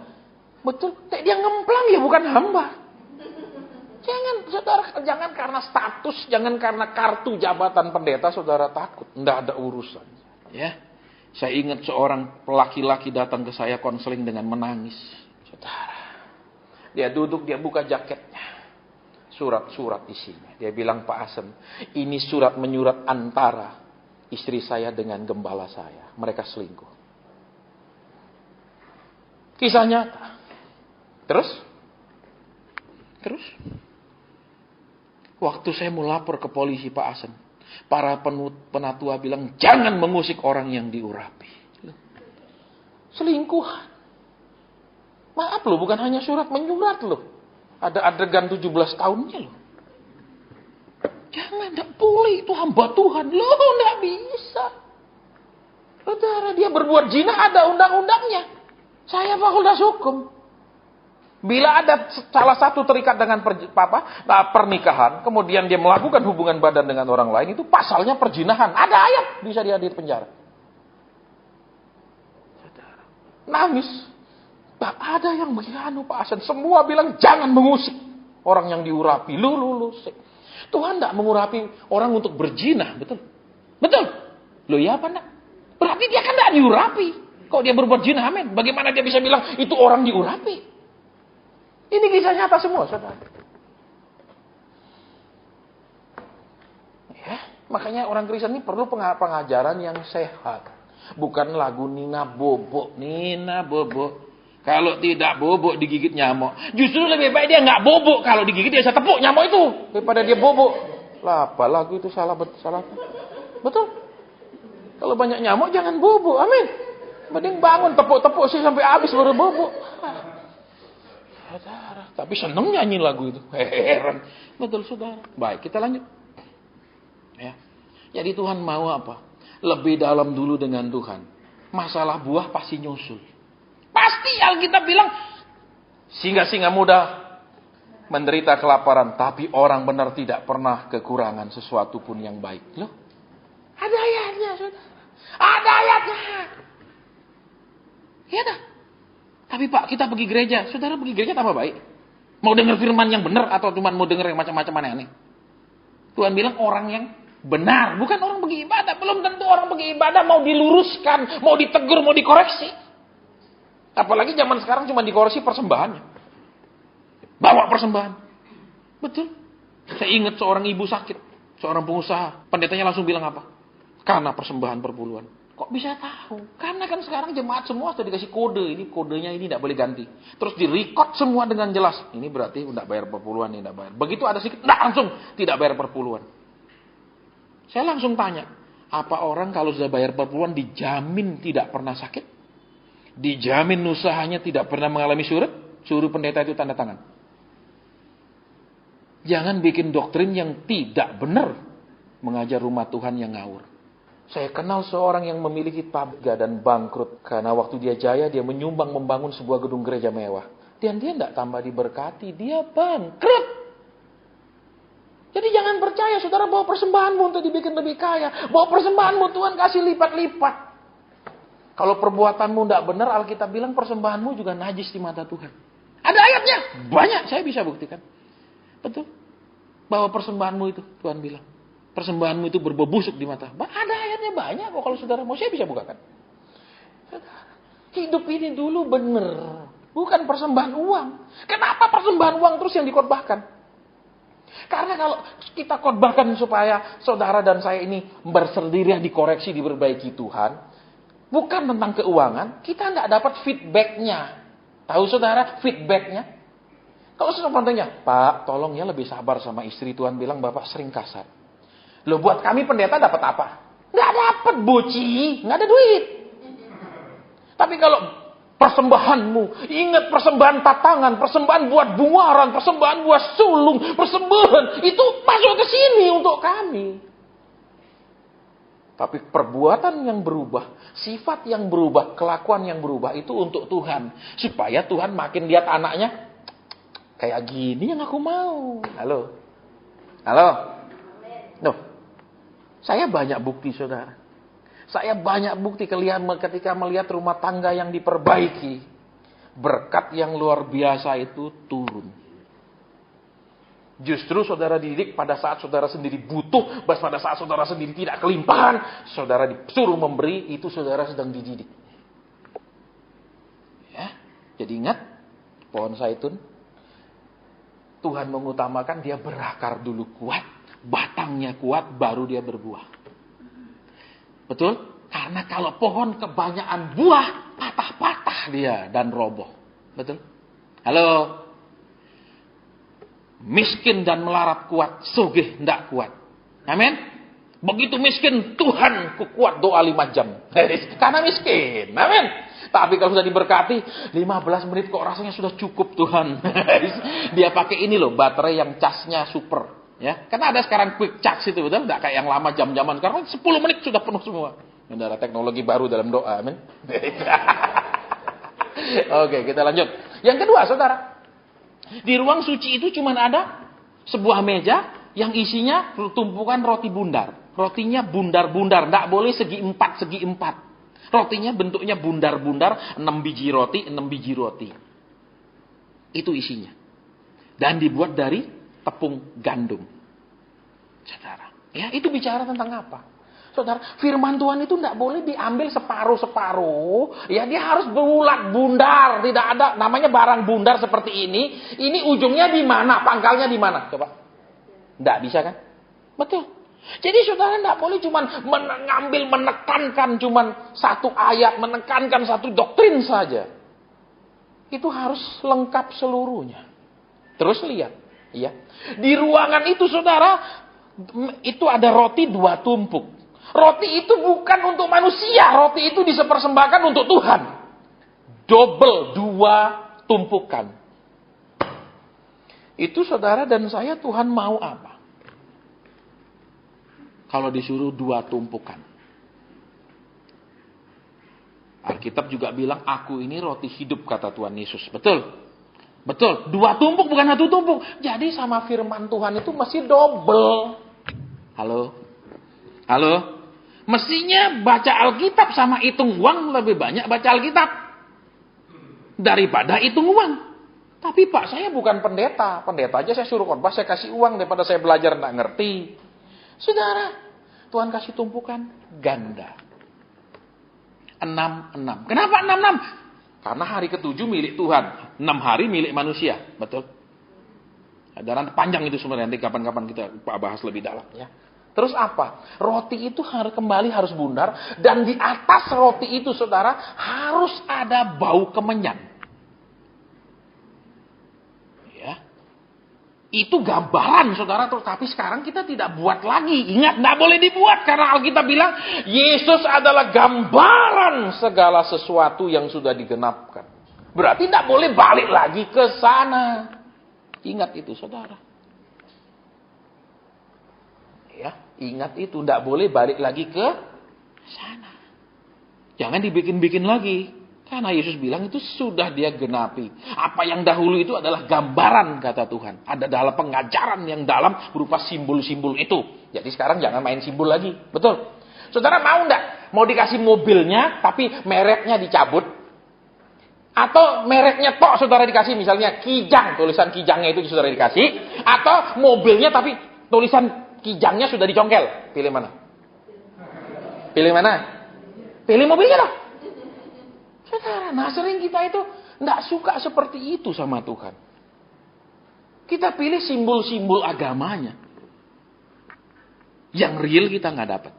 [SPEAKER 1] Betul? Nek dia ngemplang ya bukan hamba. Jangan, saudara, jangan karena status, jangan karena kartu jabatan pendeta, saudara takut. Tidak ada urusan. Ya, saya ingat seorang laki-laki datang ke saya konseling dengan menangis. Saudara, dia duduk, dia buka jaketnya. Surat-surat isinya. Dia bilang, Pak Asem, ini surat menyurat antara istri saya dengan gembala saya. Mereka selingkuh. Kisah nyata. Terus. Waktu saya mau lapor ke polisi, Pak Asem, para penatua bilang, jangan mengusik orang yang diurapi. Selingkuhan. Maaf loh, bukan hanya surat menyurat loh. Ada adegan 17 tahunnya loh. Jangan, tidak boleh, itu hamba Tuhan. Loh, tidak bisa. Saudara, dia berbuat zina, ada undang-undangnya. Saya fakultas hukum. Bila ada salah satu terikat dengan pernikahan, kemudian dia melakukan hubungan badan dengan orang lain, itu pasalnya perzinahan. Ada ayat, bisa dia di penjara. Saudara, nangis. Ada yang begini, Pak Hasan. Semua bilang, jangan mengusik orang yang diurapi. Lu. Tuhan tidak mengurapi orang untuk berzina, betul? Betul? Loh ya apa enggak? Berarti dia kan tidak diurapi. Kok dia berbuat zina, amin? Bagaimana dia bisa bilang itu orang diurapi? Ini kisah nyata semua, saudara. Ya, makanya orang Kristen ini perlu pengajaran yang sehat. Bukan lagu Nina Bobo. Kalau tidak bobok digigit nyamuk. Justru lebih baik dia nggak bobok. Kalau digigit dia bisa tepuk nyamuk itu. Daripada dia bobok. Lah apa lagu itu salah. Betul. Kalau banyak nyamuk jangan bobok. Amin. Mending bangun tepuk-tepuk sih sampai habis baru bobok. Saudara. Tapi seneng nyanyi lagu itu. Heran. Betul saudara. Baik kita lanjut. Ya. Jadi Tuhan mau apa? Lebih dalam dulu dengan Tuhan. Masalah buah pasti nyusul. Pasti Alkitab bilang, singa-singa muda menderita kelaparan, tapi orang benar tidak pernah kekurangan sesuatu pun yang baik. Loh, ada ayatnya, saudara. Ada ayatnya. Iya dah. Tapi Pak, kita pergi gereja. Saudara pergi gereja tambah baik. Mau dengar firman yang benar atau cuma mau dengar yang macam-macam aneh-aneh? Tuhan bilang orang yang benar, bukan orang pergi ibadah. Belum tentu orang pergi ibadah mau diluruskan, mau ditegur, mau dikoreksi. Apalagi zaman sekarang cuma dikoreksi persembahannya. Bawa persembahan. Betul. Saya ingat seorang ibu sakit. Seorang pengusaha. Pendetanya langsung bilang apa? Karena persembahan perpuluhan. Kok bisa tahu? Karena kan sekarang jemaat semua sudah dikasih kode. Ini kodenya ini tidak boleh ganti. Terus direkod semua dengan jelas. Ini berarti tidak bayar perpuluhan. Ini tidak bayar. Begitu ada sedikit. Tidak langsung. Tidak bayar perpuluhan. Saya langsung tanya. Apa orang kalau sudah bayar perpuluhan dijamin tidak pernah sakit? Dijamin usahanya tidak pernah mengalami surut? Suruh pendeta itu tanda tangan. Jangan bikin doktrin yang tidak benar. Mengajar rumah Tuhan yang ngawur. Saya kenal seorang yang memiliki pabrik dan bangkrut. Karena waktu dia jaya, dia menyumbang membangun sebuah gedung gereja mewah. Dan dia tidak tambah diberkati. Dia bangkrut. Jadi jangan percaya saudara bawa persembahanmu untuk dibikin lebih kaya. Bawa persembahanmu Tuhan kasih lipat-lipat. Kalau perbuatanmu tidak benar, Alkitab bilang persembahanmu juga najis di mata Tuhan. Ada ayatnya. Banyak, saya bisa buktikan. Betul. Bahwa persembahanmu itu, Tuhan bilang. Persembahanmu itu berbau busuk di mata. Ada ayatnya banyak kok kalau saudara mau, saya bisa bukakan. Hidup ini dulu benar. Bukan persembahan uang. Kenapa persembahan uang terus yang dikorbankan? Karena kalau kita korbankan supaya saudara dan saya ini bersendirian dikoreksi, diperbaiki Tuhan. Bukan tentang keuangan, kita tidak dapat feedbacknya. Tahu saudara feedbacknya? Kalau saudara tanya, Pak, tolong ya lebih sabar sama istri. Tuhan bilang Bapak sering kasar. Loh buat kami pendeta dapat apa? Nggak dapat. dapat boci, nggak ada duit. Tapi kalau persembahanmu, ingat persembahan tatangan, persembahan buat bungaran, persembahan buat sulung, persembahan itu masuk ke sini untuk kami. Tapi perbuatan yang berubah, sifat yang berubah, kelakuan yang berubah itu untuk Tuhan. Supaya Tuhan makin lihat anaknya, kayak gini yang aku mau. Halo? Halo? Loh, saya banyak bukti saudara. Saya banyak bukti ketika melihat rumah tangga yang diperbaiki. Berkat yang luar biasa itu turun. Justru saudara dididik pada saat saudara sendiri butuh, pada saat saudara sendiri tidak kelimpahan, saudara disuruh memberi, itu saudara sedang dididik. Ya, jadi ingat, pohon zaitun, Tuhan mengutamakan dia berakar dulu kuat, batangnya kuat, baru dia berbuah. Betul? Karena kalau pohon kebanyakan buah, patah-patah dia dan roboh. Betul? Halo? Miskin dan melarat kuat, sugih tidak kuat. Amin. Begitu miskin, Tuhan kuat doa 5 jam. Karena miskin. Amin. Tapi kalau sudah diberkati, 15 menit kok rasanya sudah cukup Tuhan. Dia pakai ini loh, baterai yang casnya super. Ya, karena ada sekarang quick charge itu, betul? Tidak kayak yang lama jam-jaman. Sekarang 10 menit sudah penuh semua. Ada teknologi baru dalam doa. Amin. Oke, kita lanjut. Yang kedua, saudara. Di ruang suci itu cuma ada sebuah meja yang isinya tumpukan roti bundar. Rotinya bundar-bundar, tidak boleh segi empat. Rotinya bentuknya bundar-bundar, 6 biji roti, 6 biji roti. Itu isinya. Dan dibuat dari tepung gandum. Saudara, ya itu bicara tentang apa? Saudara, firman Tuhan itu tidak boleh diambil separuh-separuh. Ya, dia harus bulat, bundar. Tidak ada namanya barang bundar seperti ini. Ini ujungnya di mana? Pangkalnya di mana? Coba. Tidak bisa kan? Betul. Jadi saudara tidak boleh cuma menekankan cuma satu ayat, menekankan satu doktrin saja. Itu harus lengkap seluruhnya. Terus lihat. Ya. Di ruangan itu saudara, itu ada roti 2 tumpuk. Roti itu bukan untuk manusia. Roti itu dipersembahkan untuk Tuhan. Double, 2 tumpukan. Itu saudara dan saya Tuhan mau apa? Kalau disuruh 2 tumpukan. Alkitab juga bilang, aku ini roti hidup, kata Tuhan Yesus. Betul? Betul. 2 tumpuk bukan 1 tumpuk. Jadi sama firman Tuhan itu mesti double. Halo? Halo? Mestinya baca Alkitab sama hitung uang lebih banyak baca Alkitab daripada hitung uang. Tapi Pak, saya bukan pendeta. Pendeta aja saya suruh khotbah, saya kasih uang daripada saya belajar nggak ngerti. Saudara, Tuhan kasih tumpukan ganda. 6. Kenapa 6? Karena hari ke-7 milik Tuhan. 6 hari milik manusia. Betul? Dan panjang itu sebenarnya. Nanti kapan-kapan kita bahas lebih dalam. Ya. Terus apa? Roti itu harus bundar. Dan di atas roti itu saudara harus ada bau kemenyan. Ya. Itu gambaran saudara. Tapi sekarang kita tidak buat lagi. Ingat, tidak boleh dibuat. Karena Alkitab bilang Yesus adalah gambaran segala sesuatu yang sudah digenapkan. Berarti tidak boleh balik lagi ke sana. Ingat itu saudara. Ya, ingat itu, tidak boleh balik lagi ke sana. Jangan dibikin-bikin lagi. Karena Yesus bilang itu sudah dia genapi. Apa yang dahulu itu adalah gambaran, kata Tuhan. Ada dalam pengajaran yang dalam berupa simbol-simbol itu. Jadi sekarang jangan main simbol lagi. Betul? Saudara mau enggak? Mau dikasih mobilnya, tapi mereknya dicabut? Atau mereknya tok saudara dikasih, misalnya Kijang, tulisan Kijangnya itu saudara dikasih. Atau mobilnya tapi tulisan Kijangnya sudah dicongkel. Pilih mana? Pilih mana? Pilih mobilnya dong. Saudara, nah sering kita itu tidak suka seperti itu sama Tuhan. Kita pilih simbol-simbol agamanya. Yang real kita nggak dapat.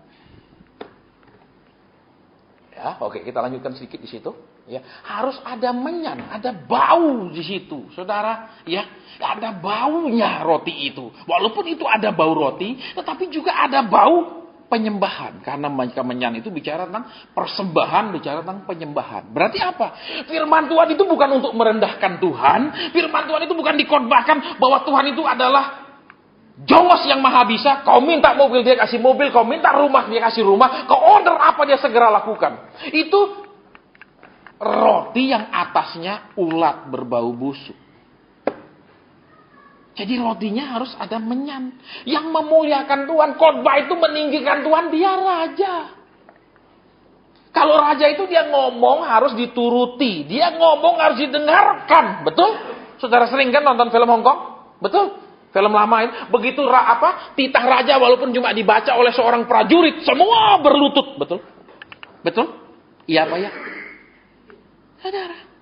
[SPEAKER 1] Ya, oke, kita lanjutkan sedikit di situ. Ya, harus ada menyan, ada bau di situ, saudara. Ya, ada baunya roti itu. Walaupun itu ada bau roti, tetapi juga ada bau penyembahan. Karena kemenyan itu bicara tentang persembahan, bicara tentang penyembahan. Berarti apa? Firman Tuhan itu bukan untuk merendahkan Tuhan. Firman Tuhan itu bukan dikhotbahkan bahwa Tuhan itu adalah Jongos yang maha bisa. Kau minta mobil, dia kasih mobil. Kau minta rumah, dia kasih rumah. Kau order apa, dia segera lakukan. Itu roti yang atasnya ulat berbau busuk. Jadi rotinya harus ada menyan. Yang memuliakan Tuhan. Khotbah itu meninggikan Tuhan. Dia raja. Kalau raja itu dia ngomong harus dituruti. Dia ngomong harus didengarkan. Betul? Saudara sering kan nonton film Hongkong? Betul? Film lama itu. Begitu titah raja walaupun cuma dibaca oleh seorang prajurit. Semua berlutut. Betul? Betul? Iya apa ya? Saudara.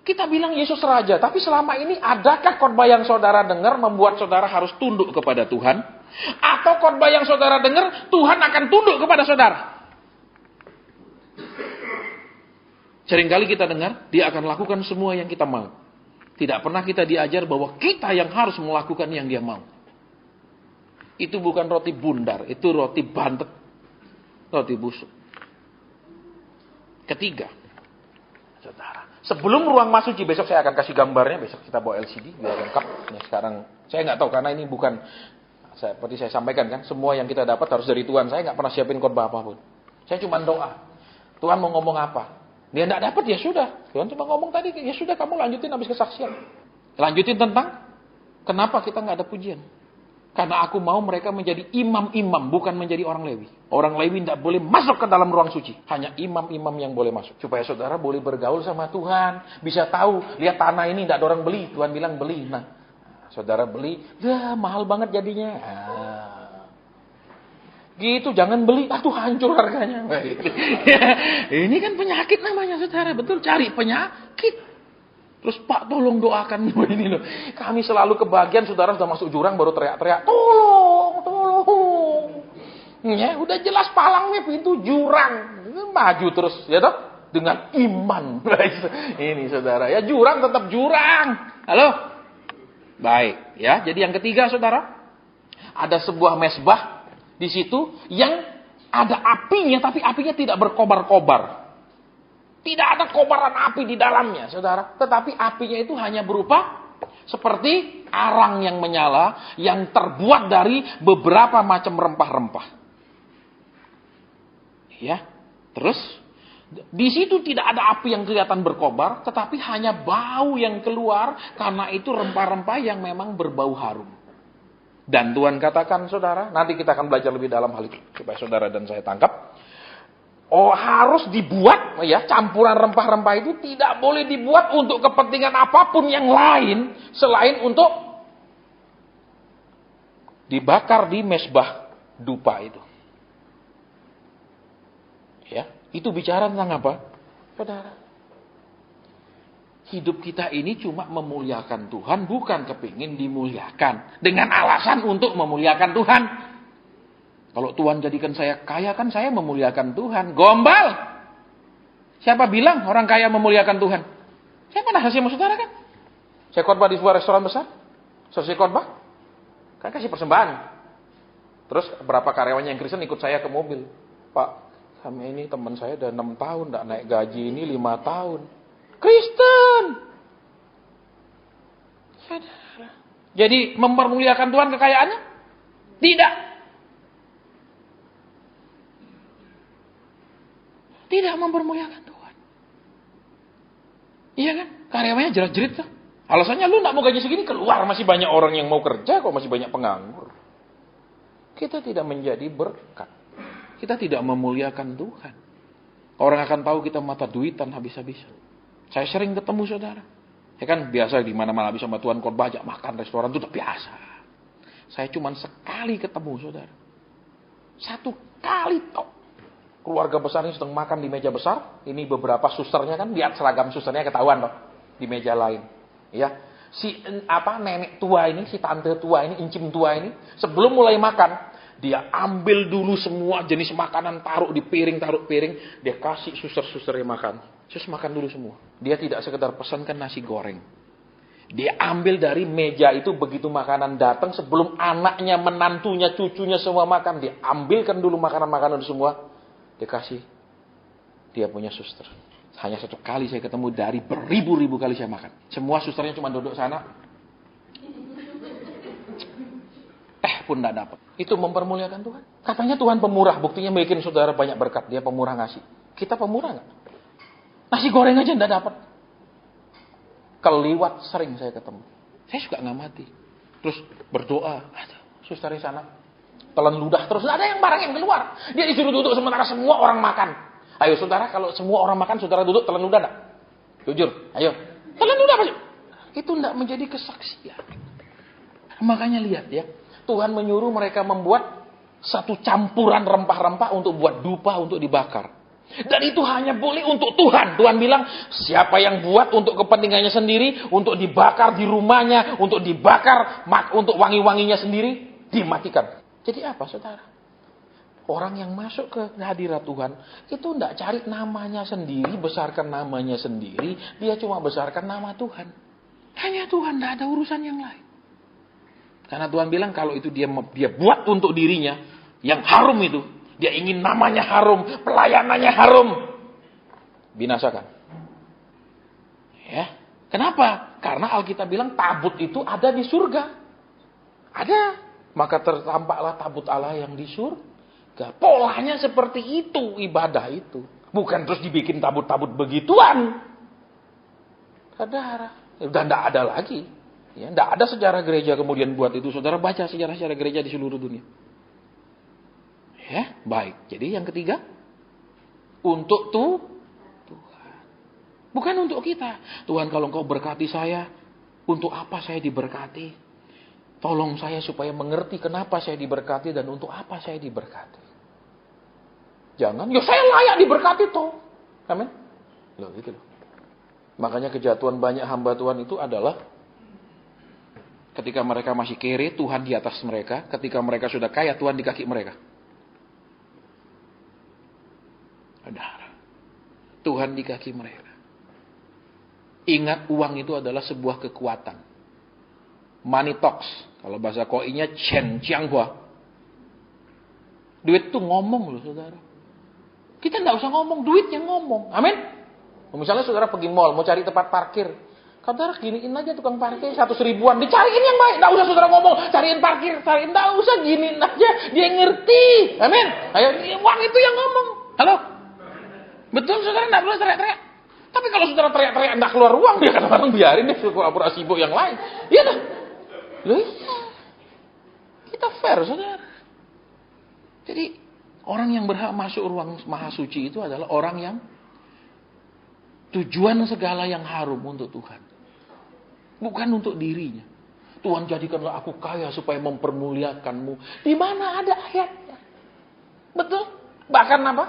[SPEAKER 1] Kita bilang Yesus Raja, tapi selama ini adakah khotbah yang saudara dengar membuat saudara harus tunduk kepada Tuhan? Atau khotbah yang saudara dengar, Tuhan akan tunduk kepada saudara? Seringkali kita dengar, dia akan lakukan semua yang kita mau. Tidak pernah kita diajar bahwa kita yang harus melakukan yang dia mau. Itu bukan roti bundar, itu roti bantet, roti busuk. Ketiga, saudara. Sebelum ruang masuci, besok saya akan kasih gambarnya, besok kita bawa LCD biar lengkap. Nah, sekarang saya nggak tahu karena ini bukan, seperti saya sampaikan kan, semua yang kita dapat harus dari Tuhan. Saya nggak pernah siapin khotbah apapun. Saya cuma doa. Tuhan mau ngomong apa? Dia nggak dapat ya sudah. Tuhan cuma ngomong tadi, ya sudah kamu lanjutin habis kesaksian. Lanjutin tentang kenapa kita nggak ada pujian. Karena aku mau mereka menjadi imam-imam, bukan menjadi orang Lewi. Orang Lewi tidak boleh masuk ke dalam ruang suci. Hanya imam-imam yang boleh masuk. Supaya saudara boleh bergaul sama Tuhan. Bisa tahu, lihat tanah ini tidak ada orang beli. Tuhan bilang beli. Nah, saudara beli, mahal banget jadinya. Gitu, jangan beli. Tuh hancur harganya. Ini kan penyakit namanya saudara. Betul, cari penyakit. Terus Pak tolong doakan ini loh. Kami selalu kebagian saudara sudah masuk jurang baru teriak-teriak. Tolong. Ya udah jelas palangnya pintu jurang. Maju terus ya toh. Dengan iman. Ini saudara ya jurang tetap jurang. Halo. Baik ya. Jadi yang ketiga saudara. Ada sebuah mesbah di situ yang ada apinya tapi apinya tidak berkobar-kobar. Tidak ada kobaran api di dalamnya, saudara. Tetapi apinya itu hanya berupa seperti arang yang menyala, yang terbuat dari beberapa macam rempah-rempah. Ya, terus di situ tidak ada api yang kelihatan berkobar, tetapi hanya bau yang keluar karena itu rempah-rempah yang memang berbau harum. Dan Tuhan katakan, saudara, nanti kita akan belajar lebih dalam hal itu supaya saudara dan saya tangkap. Harus dibuat, ya, campuran rempah-rempah itu tidak boleh dibuat untuk kepentingan apapun yang lain selain untuk dibakar di mesbah dupa itu. Ya, itu bicara tentang apa? Saudara, hidup kita ini cuma memuliakan Tuhan, bukan kepingin dimuliakan dengan alasan untuk memuliakan Tuhan. Kalau Tuhan jadikan saya kaya kan saya memuliakan Tuhan. Gombal. Siapa bilang orang kaya memuliakan Tuhan? Saya pernah kasih sama saudara kan? Saya khotbah di sebuah restoran besar. Selesai khotbah, kan kasih persembahan. Terus berapa karyawannya yang Kristen ikut saya ke mobil. Pak, kami ini teman saya udah 6 tahun, tidak naik gaji ini 5 tahun. Kristen. Saudara. Jadi mempermuliakan Tuhan kekayaannya? Tidak. Tidak mempermuliakan Tuhan. Iya kan? Karyawannya jerat-jerit tuh. Alasannya lu gak mau gaji segini, keluar. Masih banyak orang yang mau kerja kok, masih banyak penganggur. Kita tidak menjadi berkat. Kita tidak memuliakan Tuhan. Orang akan tahu kita mata duitan habis-habisan. Saya sering ketemu saudara. Ya kan biasa di mana-mana habis sama Tuhan khotbah ajak makan restoran itu udah biasa. Saya cuma sekali ketemu saudara. 1 kali tok. Keluarga besar ini sedang makan di meja besar. Ini beberapa susternya kan, lihat seragam susternya ketahuan loh di meja lain. Ya, si nenek tua ini, si tante tua ini, incim tua ini, sebelum mulai makan, dia ambil dulu semua jenis makanan, taruh piring, dia kasih suster-susternya makan. Terus makan dulu semua. Dia tidak sekedar pesankan nasi goreng. Dia ambil dari meja itu begitu makanan datang, sebelum anaknya, menantunya, cucunya semua makan, dia ambilkan dulu makanan-makanan semua, dia kasih. Dia punya suster. Hanya satu kali saya ketemu dari beribu-ribu kali saya makan. Semua susternya cuma duduk sana. Pun tidak dapat. Itu mempermuliakan Tuhan. Katanya Tuhan pemurah, buktinya bikin saudara banyak berkat. Dia pemurah ngasih. Kita pemurah nggak? Nasi goreng aja tidak dapat. Keliwat sering saya ketemu. Saya suka ngamati. Terus berdoa. Ada suster di sana. Telan ludah terus. Ada yang barang yang keluar. Dia disuruh duduk sementara semua orang makan. Ayo saudara, kalau semua orang makan, saudara duduk telan ludah enggak? Jujur, ayo. Telan ludah apa sih? Itu enggak menjadi kesaksian. Makanya lihat ya. Tuhan menyuruh mereka membuat satu campuran rempah-rempah untuk buat dupa untuk dibakar. Dan itu hanya boleh untuk Tuhan. Tuhan bilang, siapa yang buat untuk kepentingannya sendiri, untuk dibakar di rumahnya, untuk dibakar, untuk wangi-wanginya sendiri, dimatikan. Jadi apa saudara? Orang yang masuk ke hadirat Tuhan, itu tidak cari namanya sendiri, besarkan namanya sendiri, dia cuma besarkan nama Tuhan. Hanya Tuhan, tidak ada urusan yang lain. Karena Tuhan bilang kalau itu dia buat untuk dirinya, yang harum itu, dia ingin namanya harum, pelayanannya harum, binasakan. Ya, kenapa? Karena Alkitab bilang tabut itu ada di surga. Ada. Maka tertampaklah tabut Allah yang di surga. Polanya seperti itu ibadah itu. Bukan terus dibikin tabut-tabut begituan. Saudara, udah tidak ada lagi. Ya, tidak ada sejarah gereja kemudian buat itu. Saudara baca sejarah-sejarah gereja di seluruh dunia. Ya, baik. Jadi yang ketiga, untuk Tuhan. Bukan untuk kita. Tuhan, kalau Engkau berkati saya, untuk apa saya diberkati? Tolong saya supaya mengerti kenapa saya diberkati dan untuk apa saya diberkati. Jangan, ya saya layak diberkati toh. Amin. Loh, gitu loh. Makanya kejatuhan banyak hamba Tuhan itu adalah ketika mereka masih kere, Tuhan di atas mereka. Ketika mereka sudah kaya, Tuhan di kaki mereka. Saudara, Tuhan di kaki mereka. Ingat, uang itu adalah sebuah kekuatan. Money talks. Kalau bahasa koinya chen chianghua. Duit itu ngomong loh saudara. Kita tidak usah ngomong, duit yang ngomong. Amin. Misalnya saudara pergi mall, mau cari tempat parkir. Saudara giniin aja tukang parkir 100.000-an. Dicariin yang baik. Tidak usah saudara ngomong, cariin parkir. Tidak usah giniin aja. Dia ngerti. Amin. Ayo, uang itu yang ngomong. Halo. Betul saudara, tidak boleh teriak-teriak. Tapi kalau saudara teriak-teriak tidak keluar uang, dia kadang-kadang biarin deh pura-pura sibuk yang lain. Iya dah. Loh iya. Kita fair saudara. Jadi orang yang berhak masuk ruang maha suci itu adalah orang yang tujuan segala yang harum untuk Tuhan. Bukan untuk dirinya. Tuhan jadikanlah aku kaya supaya mempermuliakanmu. Di mana ada ayatnya? Betul? Bahkan apa?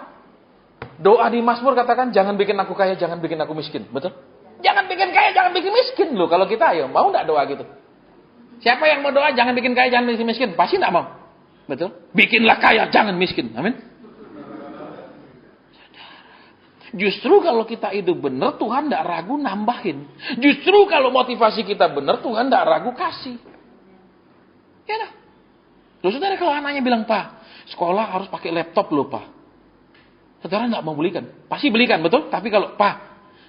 [SPEAKER 1] Doa di Mazmur katakan, jangan bikin aku kaya, jangan bikin aku miskin. Betul? Jangan bikin kaya, jangan bikin miskin. Loh, kalau kita ayo, mau enggak doa gitu? Siapa yang mau doa, jangan bikin kaya, jangan bikin miskin? Pasti enggak mau. Betul? Bikinlah kaya, jangan miskin. Amin? Justru kalau kita hidup benar, Tuhan enggak ragu nambahin. Justru kalau motivasi kita benar, Tuhan enggak ragu kasih. Ya dah. Loh, saudara kalau anaknya bilang, Pak, sekolah harus pakai laptop loh, Pak. Saudara enggak mau belikan? Pasti belikan, betul? Tapi kalau, Pak,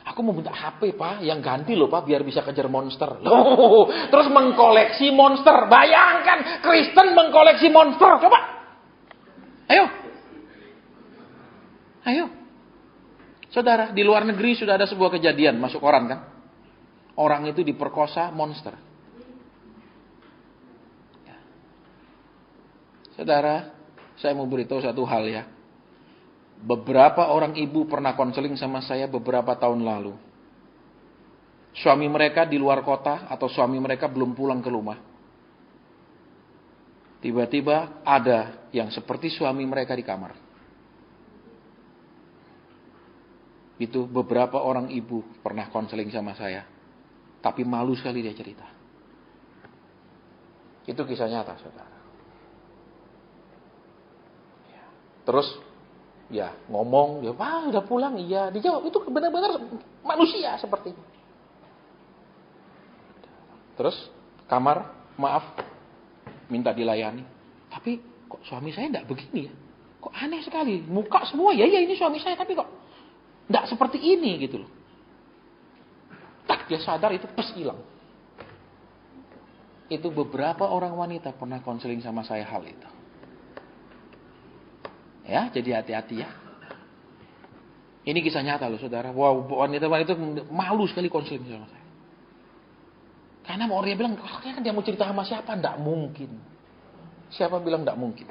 [SPEAKER 1] aku mau minta HP, Pak, yang ganti loh, Pak, biar bisa kejar monster. Loh, terus mengkoleksi monster. Bayangkan, Kristen mengkoleksi monster. Coba. Ayo. Ayo. Saudara, di luar negeri sudah ada sebuah kejadian, masuk koran kan? Orang itu diperkosa monster. Ya. Saudara, saya mau beritahu satu hal ya. Beberapa orang ibu pernah konseling sama saya beberapa tahun lalu. Suami mereka di luar kota atau suami mereka belum pulang ke rumah. Tiba-tiba ada yang seperti suami mereka di kamar. Itu beberapa orang ibu pernah konseling sama saya. Tapi malu sekali dia cerita. Itu kisah nyata, saudara. Terus ya ngomong, dia Pak udah pulang, iya. Dijawab, itu benar-benar manusia seperti itu. Terus kamar, maaf, minta dilayani. Tapi kok suami saya enggak begini ya? Kok aneh sekali, muka semua, ya ini suami saya, tapi kok enggak seperti ini gitu loh. Tak, dia sadar itu hilang. Itu beberapa orang wanita pernah konseling sama saya hal itu. Ya, jadi hati-hati ya. Ini kisah nyata loh saudara. Wow, wanita itu malu sekali konseling sama saya. Karena orang dia bilang, kan dia mau cerita sama siapa? Tidak mungkin. Siapa bilang tidak mungkin?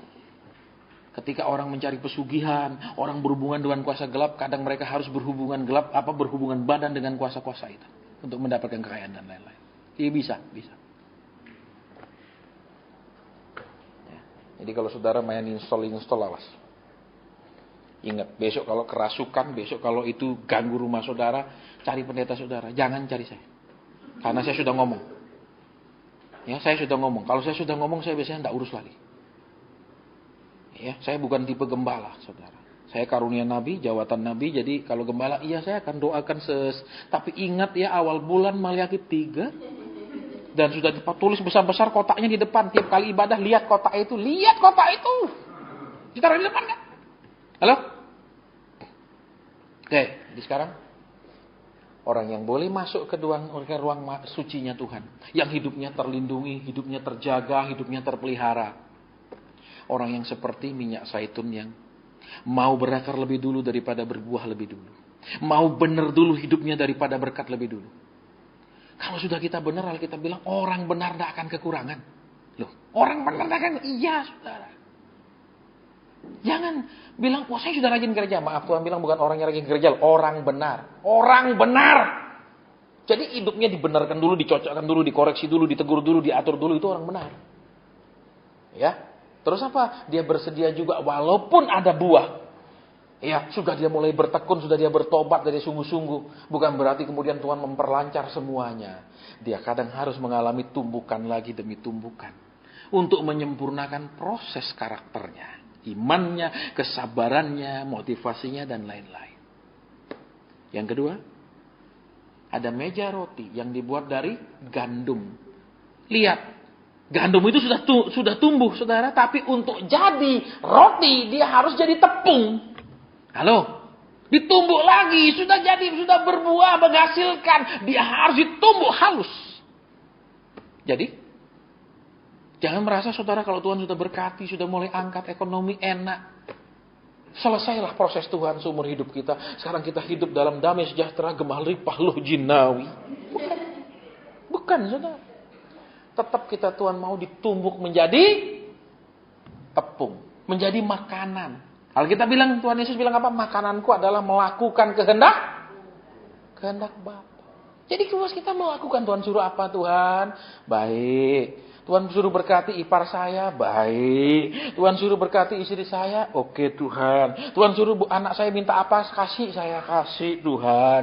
[SPEAKER 1] Ketika orang mencari pesugihan, orang berhubungan dengan kuasa gelap, kadang mereka harus berhubungan badan dengan kuasa-kuasa itu. Untuk mendapatkan kekayaan dan lain-lain. Iya bisa. Ya. Jadi kalau saudara main install awas. Ingat, besok kalau kerasukan, besok kalau itu ganggu rumah saudara, cari pendeta saudara. Jangan cari saya. Karena saya sudah ngomong. Ya, saya sudah ngomong. Kalau saya sudah ngomong, saya biasanya tidak urus lagi. Ya, saya bukan tipe gembala, saudara. Saya karunia nabi, jawatan nabi. Jadi kalau gembala, iya saya akan doakan Tapi ingat ya, awal bulan Maliaki 3. Dan sudah ditulis besar-besar kotaknya di depan. Tiap kali ibadah, lihat kotak itu. Lihat kotak itu. Ditaruh di depan kan? Halo? Oke, jadi sekarang orang yang boleh masuk ke ruang sucinya Tuhan, yang hidupnya terlindungi, hidupnya terjaga, hidupnya terpelihara. Orang yang seperti minyak zaitun yang mau berakar lebih dulu daripada berbuah lebih dulu. Mau benar dulu hidupnya daripada berkat lebih dulu. Kalau sudah kita benar, kita bilang orang benar tidak akan kekurangan. Loh, orang benar tidak akan, iya saudara. Jangan bilang, wah saya sudah rajin gereja. Maaf, Tuhan bilang bukan orang yang rajin gereja. Orang benar. Orang benar. Jadi hidupnya dibenarkan dulu, dicocokkan dulu, dikoreksi dulu, ditegur dulu, diatur dulu. Itu orang benar. Ya. Terus apa? Dia bersedia juga walaupun ada buah. Ya, sudah dia mulai bertekun, sudah dia bertobat dari sungguh-sungguh. Bukan berarti kemudian Tuhan memperlancar semuanya. Dia kadang harus mengalami tumbukan lagi demi tumbukan. Untuk menyempurnakan proses karakternya. Imannya, kesabarannya, motivasinya, dan lain-lain. Yang kedua, ada meja roti yang dibuat dari gandum. Lihat, gandum itu sudah tumbuh, saudara. Tapi untuk jadi roti, dia harus jadi tepung. Halo? Ditumbuk lagi, sudah berbuah, menghasilkan. Dia harus ditumbuk halus. Jadi, jangan merasa saudara kalau Tuhan sudah berkati, sudah mulai angkat ekonomi enak. Selesailah proses Tuhan seumur hidup kita. Sekarang kita hidup dalam damai sejahtera, gemah limpah loh jinawi. Bukan saudara. Tetap kita Tuhan mau ditumbuk menjadi tepung. Menjadi makanan. Kalau kita bilang, Tuhan Yesus bilang apa? Makananku adalah melakukan kehendak Bapa. Jadi kalau kita melakukan, Tuhan suruh apa Tuhan? Baik. Tuhan suruh berkati ipar saya, baik. Tuhan suruh berkati istri saya, oke Tuhan. Tuhan suruh anak saya minta apa, kasih saya kasih Tuhan.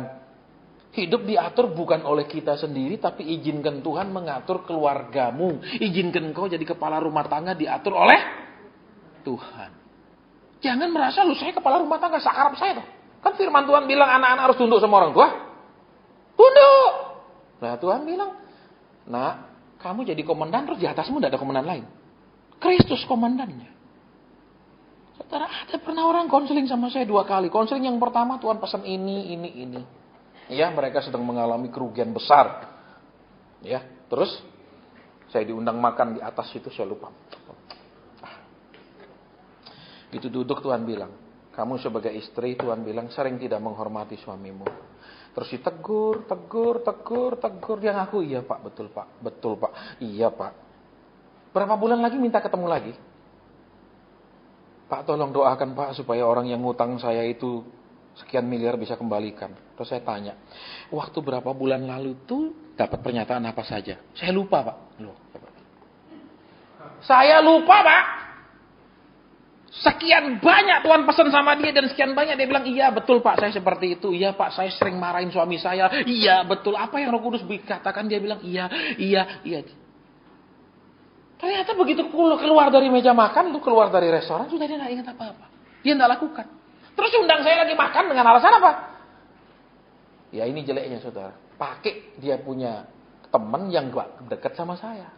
[SPEAKER 1] Hidup diatur bukan oleh kita sendiri, tapi izinkan Tuhan mengatur keluargamu. Izinkan kau jadi kepala rumah tangga diatur oleh Tuhan. Jangan merasa lu saya kepala rumah tangga, sakarap saya tuh. Kan firman Tuhan bilang anak-anak harus tunduk sama orang tua. Tunduk. Nah Tuhan bilang, nah kamu jadi komandan, terus di atasmu tidak ada komandan lain. Kristus komandannya. Saudara, ada pernah orang konseling sama saya 2 kali. Konseling yang pertama, Tuhan pesan ini. Ya, mereka sedang mengalami kerugian besar. Ya, terus saya diundang makan di atas itu, saya lupa. Itu duduk Tuhan bilang, kamu sebagai istri Tuhan bilang sering tidak menghormati suamimu. Terus ditegur. Dia ngaku, iya pak, betul pak, iya pak. Berapa bulan lagi minta ketemu lagi. Pak tolong doakan pak supaya orang yang ngutang saya itu sekian miliar bisa kembalikan. Terus saya tanya, waktu berapa bulan lalu tuh dapat pernyataan apa saja? Saya lupa pak. Saya lupa pak. Sekian banyak Tuhan pesan sama dia dan sekian banyak dia bilang, iya betul pak saya seperti itu. Iya pak saya sering marahin suami saya. Iya betul, apa yang Roh Kudus katakan dia bilang iya. Ternyata begitu keluar dari meja makan, itu keluar dari restoran, sudah dia tidak ingat apa-apa. Dia tidak lakukan. Terus undang saya lagi makan dengan alasan apa? Ya ini jeleknya saudara. Pakai dia punya teman yang gak dekat sama saya.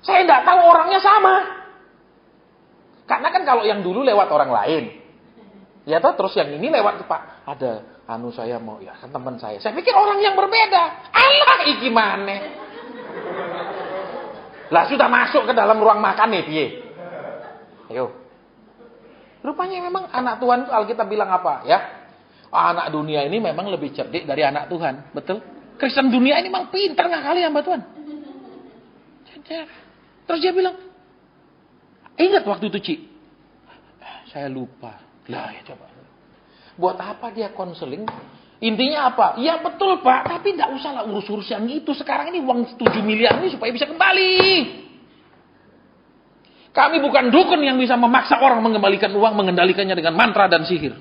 [SPEAKER 1] Saya nggak tahu orangnya sama. Karena kan kalau yang dulu lewat orang lain. Ya toh, terus yang ini lewat Pak. Ada saya mau, ya kan teman saya. Saya pikir orang yang berbeda. Alah, iki maneh. Lah sudah masuk ke dalam ruang makan nih, piye? Ayo. Rupanya memang anak Tuhan itu Alkitab bilang apa ya? Anak dunia ini memang lebih cerdik dari anak Tuhan. Betul? Kristen dunia ini memang pintar ngakali hamba Tuhan. Terus dia bilang, ingat waktu itu Ci? Saya lupa. Lah ya coba. Buat apa dia konseling? Intinya apa? Ya betul Pak, tapi tidak usahlah urus-urus yang itu. Sekarang ini uang 7 miliar ini supaya bisa kembali. Kami bukan dukun yang bisa memaksa orang mengembalikan uang, mengendalikannya dengan mantra dan sihir.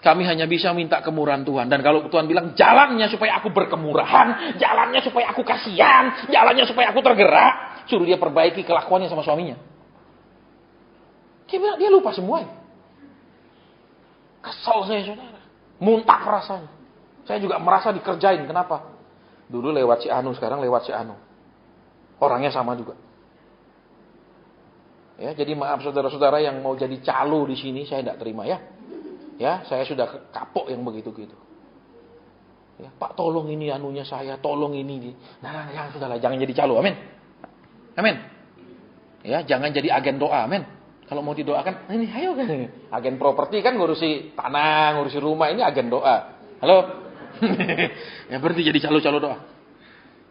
[SPEAKER 1] Kami hanya bisa minta kemurahan Tuhan. Dan kalau Tuhan bilang, jalannya supaya aku berkemurahan, jalannya supaya aku kasihan, jalannya supaya aku tergerak, suruh dia perbaiki kelakuannya sama suaminya. Dia bilang, dia lupa semuanya. Kesel saya, saudara. Muntah rasanya. Saya juga merasa dikerjain. Kenapa? Dulu lewat si Anu, sekarang lewat si Anu. Orangnya sama juga. Ya, jadi maaf saudara-saudara yang mau jadi calo di sini, saya tidak terima ya. Ya, saya sudah kapok yang begitu-gitu. Ya, Pak tolong ini anunya saya, tolong ini. Nah, yang sudahlah, jangan jadi calo, amin. Amin. Ya, jangan jadi agen doa, amin. Kalau mau didoakan, ini ayo kan. Agen properti kan ngurusi tanah, ngurusi rumah, ini agen doa. Halo? Ya berarti jadi calo-calo doa.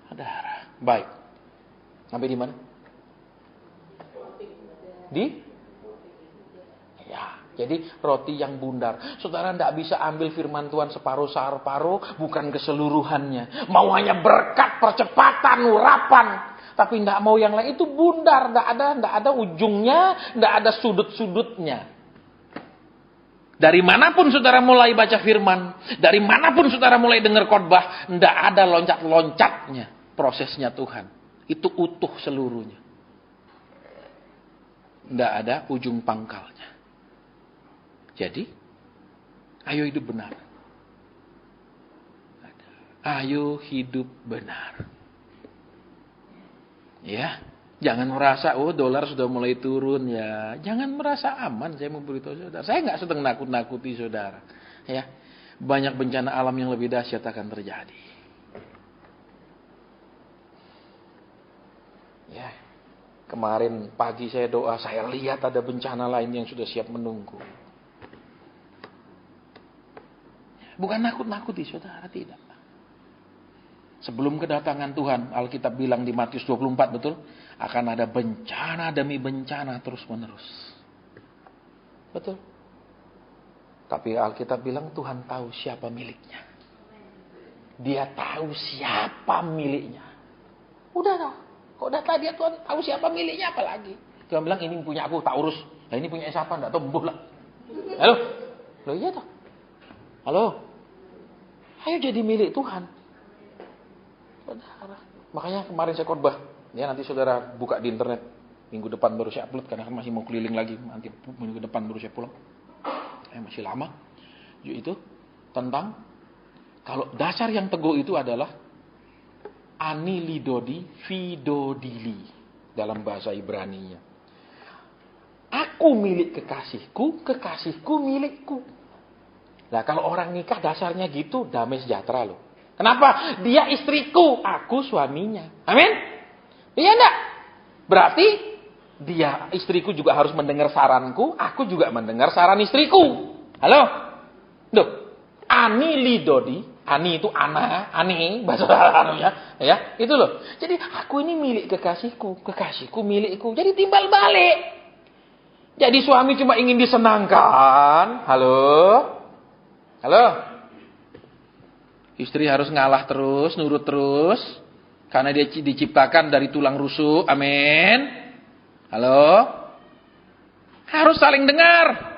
[SPEAKER 1] Ada. Baik. Sampai di mana? Ya, jadi roti yang bundar. Saudara tidak bisa ambil firman Tuhan separuh-separuh, bukan keseluruhannya. Mau hanya berkat, percepatan, urapan. Tapi tidak mau yang lain, itu bundar. Tidak ada ujungnya, tidak ada sudut-sudutnya. Dari manapun saudara mulai baca firman, dari manapun saudara mulai dengar khotbah, tidak ada loncat-loncatnya prosesnya Tuhan. Itu utuh seluruhnya. Tidak ada ujung pangkalnya. Jadi, ayo hidup benar. Ayo hidup benar. Ya, jangan merasa, dolar sudah mulai turun ya. Jangan merasa aman, saya mau beritahu saudara. Saya nggak sedang nakut-nakuti saudara. Ya, banyak bencana alam yang lebih dahsyat akan terjadi. Ya. Kemarin pagi saya doa, saya lihat ada bencana lain yang sudah siap menunggu. Bukan nakut-nakuti saudara, tidak. Sebelum kedatangan Tuhan, Alkitab bilang di Matius 24, betul? Akan ada bencana demi bencana terus-menerus. Betul? Tapi Alkitab bilang Tuhan tahu siapa miliknya. Dia tahu siapa miliknya. Udah tahu. Kok data dia Tuhan tahu siapa miliknya apa lagi? Tuhan bilang ini punya aku, tak urus. Nah ini punya siapa? Enggak tahu, lah. Halo? Loh iya toh. Halo? Ayo jadi milik Tuhan. Saudara. Makanya kemarin saya khotbah. Ya nanti saudara buka di internet. Minggu depan baru saya upload karena masih mau keliling lagi. Nanti minggu depan baru saya pulang. Masih lama. Itu tentang kalau dasar yang teguh itu adalah Ani lidodi fidodili dalam bahasa Ibrani-nya. Aku milik kekasihku, kekasihku milikku. Nah kalau orang nikah dasarnya gitu, damai sejahtera loh. Kenapa? Dia istriku, aku suaminya. Amin? Iya enggak? Berarti dia istriku juga harus mendengar saranku, aku juga mendengar saran istriku. Halo? Duh, ani lidodi. Ani itu ani bahasa Arabnya, ya itu loh. Jadi aku ini milik kekasihku, kekasihku milikku. Jadi timbal balik. Jadi suami cuma ingin disenangkan. Halo, istri harus ngalah terus, nurut terus, karena dia diciptakan dari tulang rusuk. Amin. Halo, harus saling dengar.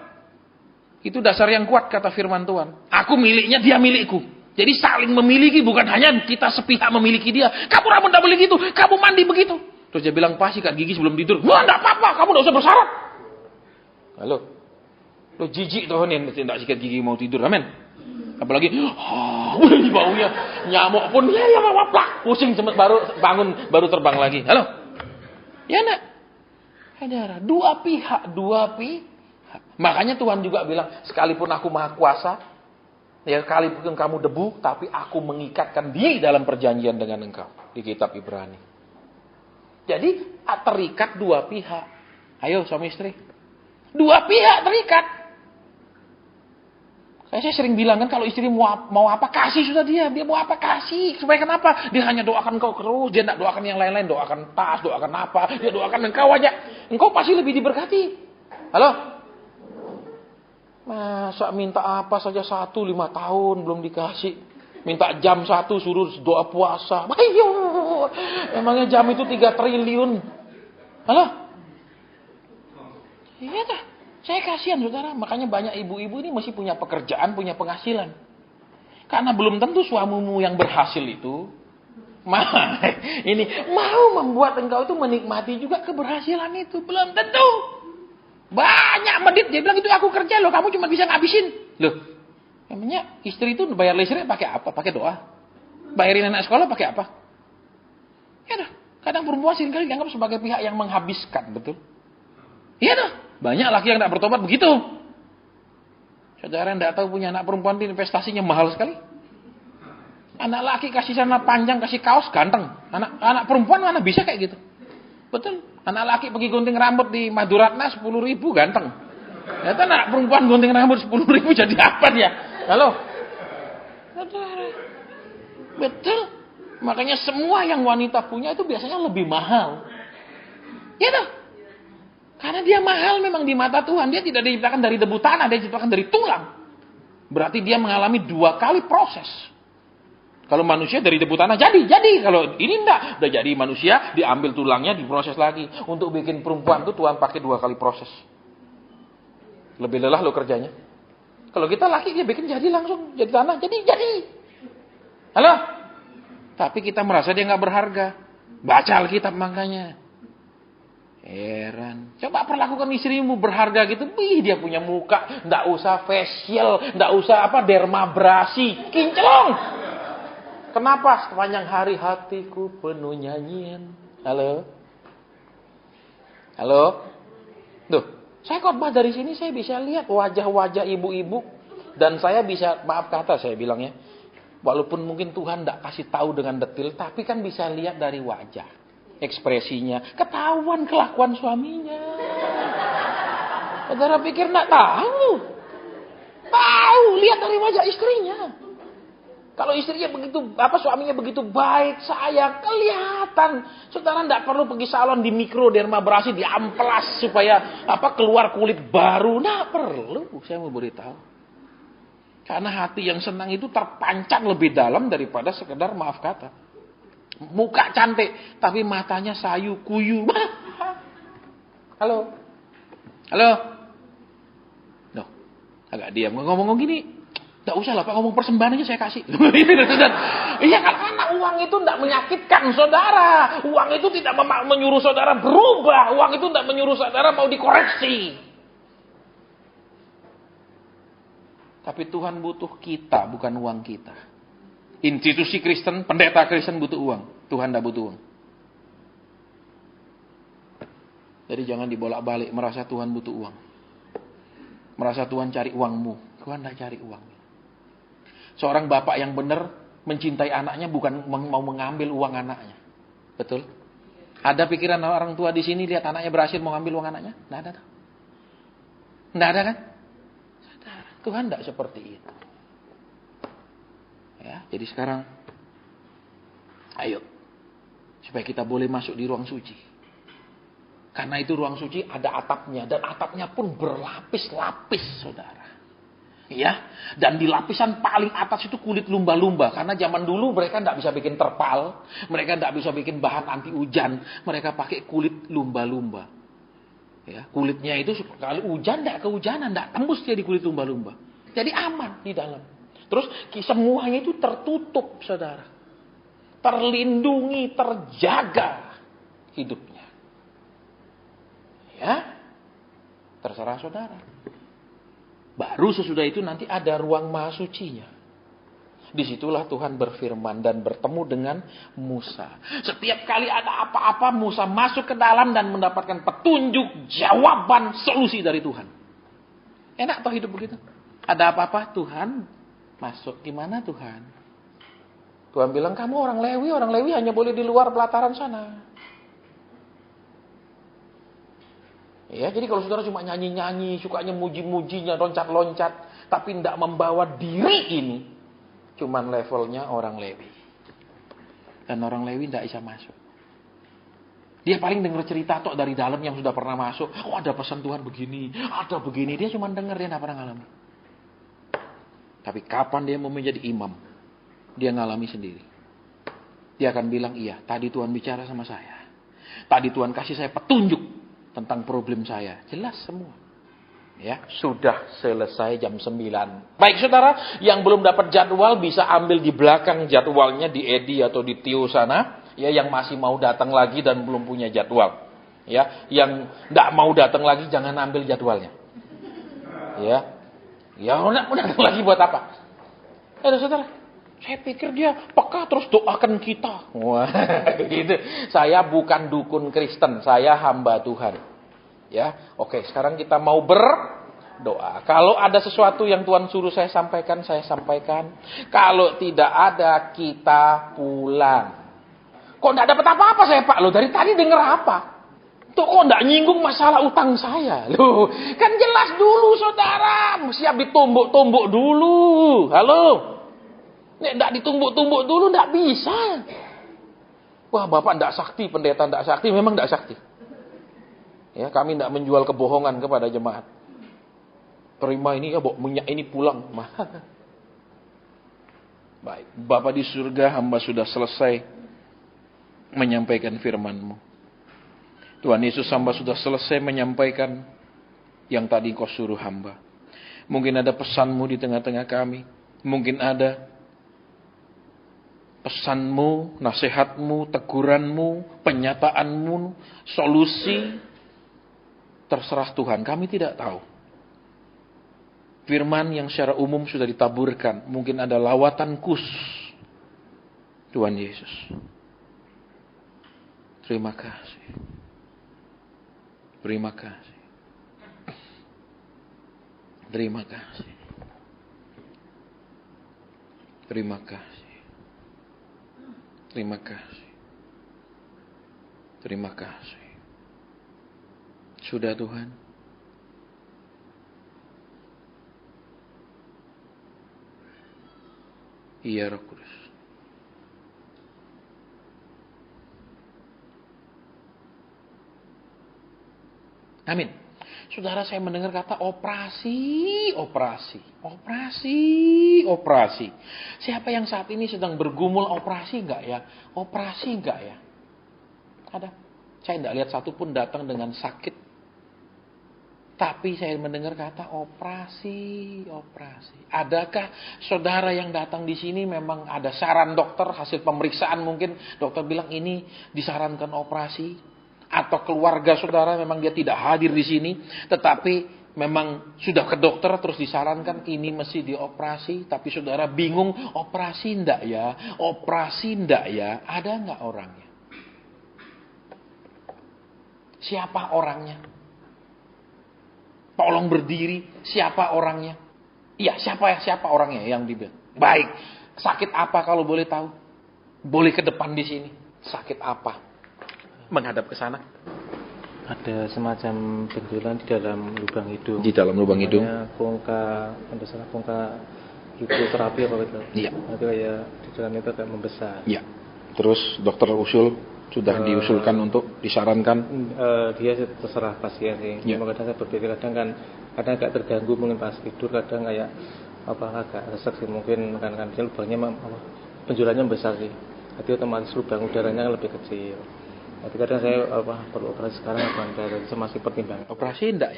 [SPEAKER 1] Itu dasar yang kuat kata firman Tuhan. Aku miliknya, dia milikku. Jadi saling memiliki, bukan hanya kita sepihak memiliki dia. Kamu rambut tak begitu, kamu mandi begitu. Terus dia bilang, pas sikat gigi sebelum tidur. Wah, enggak apa-apa, kamu enggak usah bersyarat. Halo. Lo jijik tuh nih, tidak sikat gigi mau tidur, amin. Apalagi, baunya. Nyamuk pun ya plak, pusing baru bangun, baru terbang lagi. Halo. Ya nak. Saudara, dua pihak. Makanya Tuhan juga bilang, sekalipun aku maha kuasa, ya sekalipun kamu debu, tapi aku mengikatkan di dalam perjanjian dengan engkau. Di kitab Ibrani. Jadi terikat dua pihak. Ayo suami istri. Dua pihak terikat. Saya sering bilang kan, kalau istri mau apa, kasih sudah dia. Dia mau apa, kasih. Supaya kenapa? Dia hanya doakan kau terus. Dia tidak doakan yang lain-lain. Doakan tas, doakan apa. Dia doakan engkau aja. Engkau pasti lebih diberkati. Halo? Masa minta apa saja 1, 5 tahun belum dikasih. Minta jam 1 suruh doa puasa. Ayo. Emangnya jam itu 3 triliun. Halo? Iya dah. Saya kasihan saudara. Makanya banyak ibu-ibu ini masih punya pekerjaan, punya penghasilan. Karena belum tentu suamimu yang berhasil itu ini mau membuat engkau itu menikmati juga keberhasilan itu. Belum tentu. Banyak medit. Dia bilang, itu aku kerja loh. Kamu cuma bisa ngabisin. Loh. Emangnya istri itu bayar listrik pakai apa? Pakai doa. Bayarin anak sekolah pakai apa? Ya dah. Kadang perempuan seringkali dianggap sebagai pihak yang menghabiskan. Betul? Iya dah. Banyak laki yang tidak bertobat begitu. Saudara yang tidak tahu punya anak perempuan itu investasinya mahal sekali. Anak laki kasih celana panjang, kasih kaos, ganteng. Anak perempuan mana bisa kayak gitu. Betul. Anak laki pergi gunting rambut di Maduratna 10.000 ganteng. Ternyata anak perempuan gunting rambut 10.000 jadi apa dia? Halo? Saudara. Betul. Makanya semua yang wanita punya itu biasanya lebih mahal. Ya toh? Karena dia mahal memang di mata Tuhan. Dia tidak diciptakan dari debu tanah, dia diciptakan dari tulang. Berarti dia mengalami 2 kali proses. Kalau manusia dari debu tanah jadi. Kalau ini enggak, udah jadi manusia, diambil tulangnya, diproses lagi. Untuk bikin perempuan tuh Tuhan pakai 2 kali proses. Lebih lelah lo kerjanya. Kalau kita laki dia bikin jadi langsung, jadi tanah, jadi. Halo? Tapi kita merasa dia nggak berharga. Baca Alkitab makanya. Heran. Coba perlakukan istrimu berharga gitu. Dia punya muka, nggak usah facial, nggak usah dermabrasi, kinclong. Kenapa? Sepanjang hari hatiku penuh nyanyian. Halo? Tuh, saya khotbah dari sini saya bisa lihat wajah-wajah ibu-ibu. Dan saya bisa, maaf kata saya bilangnya, walaupun mungkin Tuhan tidak kasih tahu dengan detail, tapi kan bisa lihat dari wajah, ekspresinya, ketahuan kelakuan suaminya. Saudara pikir tidak tahu? Tahu, lihat dari wajah istrinya. Kalau istrinya suaminya begitu baik, sayang, kelihatan. Saudara tidak perlu pergi salon di mikrodermabrasi, di amplas supaya keluar kulit baru. Tidak perlu, saya mau beritahu. Karena hati yang senang itu terpancar lebih dalam daripada sekedar maaf kata. Muka cantik, tapi matanya sayu, kuyu. Halo? Loh, agak diam. Ngomong gini. Tidak usah lah Pak, ngomong persembahan aja saya kasih. Iya, karena uang itu tidak menyakitkan saudara. Uang itu tidak menyuruh saudara berubah. Uang itu tidak menyuruh saudara mau dikoreksi. Tapi Tuhan butuh kita, bukan uang kita. Institusi Kristen, pendeta Kristen butuh uang. Tuhan tidak butuh uang. Jadi jangan dibolak-balik merasa Tuhan butuh uang. Merasa Tuhan cari uangmu. Tuhan tidak cari uang. Seorang bapak yang benar mencintai anaknya bukan mau mengambil uang anaknya. Betul? Ada pikiran orang tua di sini lihat anaknya berhasil mau ngambil uang anaknya? Tidak ada. Tidak ada kan? Tuhan tidak seperti itu. Ya, jadi sekarang ayo supaya kita boleh masuk di ruang suci. Karena itu ruang suci ada atapnya dan atapnya pun berlapis-lapis, saudara. Ya, dan di lapisan paling atas itu kulit lumba-lumba. Karena zaman dulu mereka tidak bisa bikin terpal, mereka tidak bisa bikin bahan anti hujan, mereka pakai kulit lumba-lumba. Ya, kulitnya itu kalau hujan tidak kehujanan, tidak tembus dia di kulit lumba-lumba. Jadi aman di dalam. Terus semuanya itu tertutup, saudara. Terlindungi, terjaga hidupnya. Ya, terserah saudara. Baru sesudah itu nanti ada ruang maha sucinya. Disitulah Tuhan berfirman dan bertemu dengan Musa. Setiap kali ada apa-apa, Musa masuk ke dalam dan mendapatkan petunjuk, jawaban, solusi dari Tuhan. Enak toh hidup begitu? Ada apa-apa, Tuhan masuk. Gimana Tuhan? Tuhan bilang, kamu orang Lewi hanya boleh di luar pelataran sana. Ya, jadi kalau saudara cuma nyanyi-nyanyi, sukanya muji-mujinya, loncat-loncat, tapi tidak membawa diri ini, cuman levelnya orang Lewi. Dan orang Lewi tidak bisa masuk. Dia paling dengar cerita tok dari dalam yang sudah pernah masuk. Oh, ada pesan Tuhan begini, ada begini. Dia cuma dengar, dia tidak pernah ngalami. Tapi kapan dia mau menjadi imam, dia ngalami sendiri. Dia akan bilang, iya, tadi Tuhan bicara sama saya. Tadi Tuhan kasih saya petunjuk tentang problem saya. Jelas semua. Ya, sudah selesai jam 9. Baik saudara, yang belum dapat jadwal bisa ambil di belakang jadwalnya di Edi atau di Tio sana. Ya, yang masih mau datang lagi dan belum punya jadwal. Ya, yang tidak mau datang lagi jangan ambil jadwalnya. Ya, mau datang lagi buat apa? Saudara, saya pikir dia peka terus doakan kita. Wah, gitu. Saya bukan dukun Kristen, saya hamba Tuhan. Ya, oke. Sekarang kita mau berdoa. Kalau ada sesuatu yang Tuhan suruh saya sampaikan, saya sampaikan. Kalau tidak ada, kita pulang. Kok tidak dapat apa-apa saya Pak? Loh, dari tadi dengar apa? Tuh kok tidak nyinggung masalah utang saya? Loh, kan jelas dulu saudara. Siap ditumbuk-tumbuk dulu. Halo? Nek tidak ditumbuk-tumbuk dulu, tidak bisa. Wah, Bapak tidak sakti, pendeta tidak sakti. Memang tidak sakti. Ya, kami tidak menjual kebohongan kepada jemaat. Terima ini ya, minyak ini pulang. Baik, Bapa di surga, hamba sudah selesai menyampaikan firman-Mu. Tuhan Yesus, hamba sudah selesai menyampaikan yang tadi Kau suruh hamba. Mungkin ada pesan-Mu di tengah-tengah kami. Mungkin ada pesan-Mu, nasihat-Mu, teguran-Mu, penyataan-Mu, solusi. Terserah Tuhan, kami tidak tahu. Firman yang secara umum sudah ditaburkan. Mungkin ada lawatan khusus. Tuhan Yesus. Terima kasih. Terima kasih. Terima kasih. Terima kasih. Terima kasih. Terima kasih. Sudah Tuhan. Iya Roh Kudus. Amin. Saudara, saya mendengar kata operasi. Siapa yang saat ini sedang bergumul operasi enggak ya? Operasi enggak ya? Ada. Saya tidak lihat satupun datang dengan sakit. Tapi saya mendengar kata operasi. Adakah saudara yang datang di sini memang ada saran dokter, hasil pemeriksaan mungkin dokter bilang ini disarankan operasi? Atau keluarga saudara memang dia tidak hadir di sini, tetapi memang sudah ke dokter terus disarankan ini mesti dioperasi, tapi saudara bingung operasi enggak ya? Ada enggak orangnya? Siapa orangnya? Tolong berdiri, siapa orangnya? Iya, siapa orangnya yang dibilang? Baik, sakit apa kalau boleh tahu? Boleh ke depan di sini. Sakit apa? Menghadap ke sana.
[SPEAKER 2] Ada semacam benjolan di dalam lubang hidung.
[SPEAKER 1] Di dalam lubang hidung.
[SPEAKER 2] Bongka hidroterapi apa gitu.
[SPEAKER 1] Iya.
[SPEAKER 2] Itu kayak di dalam itu kayak membesar.
[SPEAKER 1] Iya. Terus dokter usul sudah diusulkan untuk disarankan.
[SPEAKER 2] Dia terserah pasien sih.
[SPEAKER 1] Ya.
[SPEAKER 2] Kadang saya berpikir kadang agak terganggu mungkin pas tidur, kadang kayak agak resek sih mungkin kan lubangnya benjolannya besar sih. Jadi otomatis lubang udaranya kan lebih kecil. Tapi kadang saya perlu operasi sekarang apa enggak, saya masih pertimbangkan.
[SPEAKER 1] Operasi enggak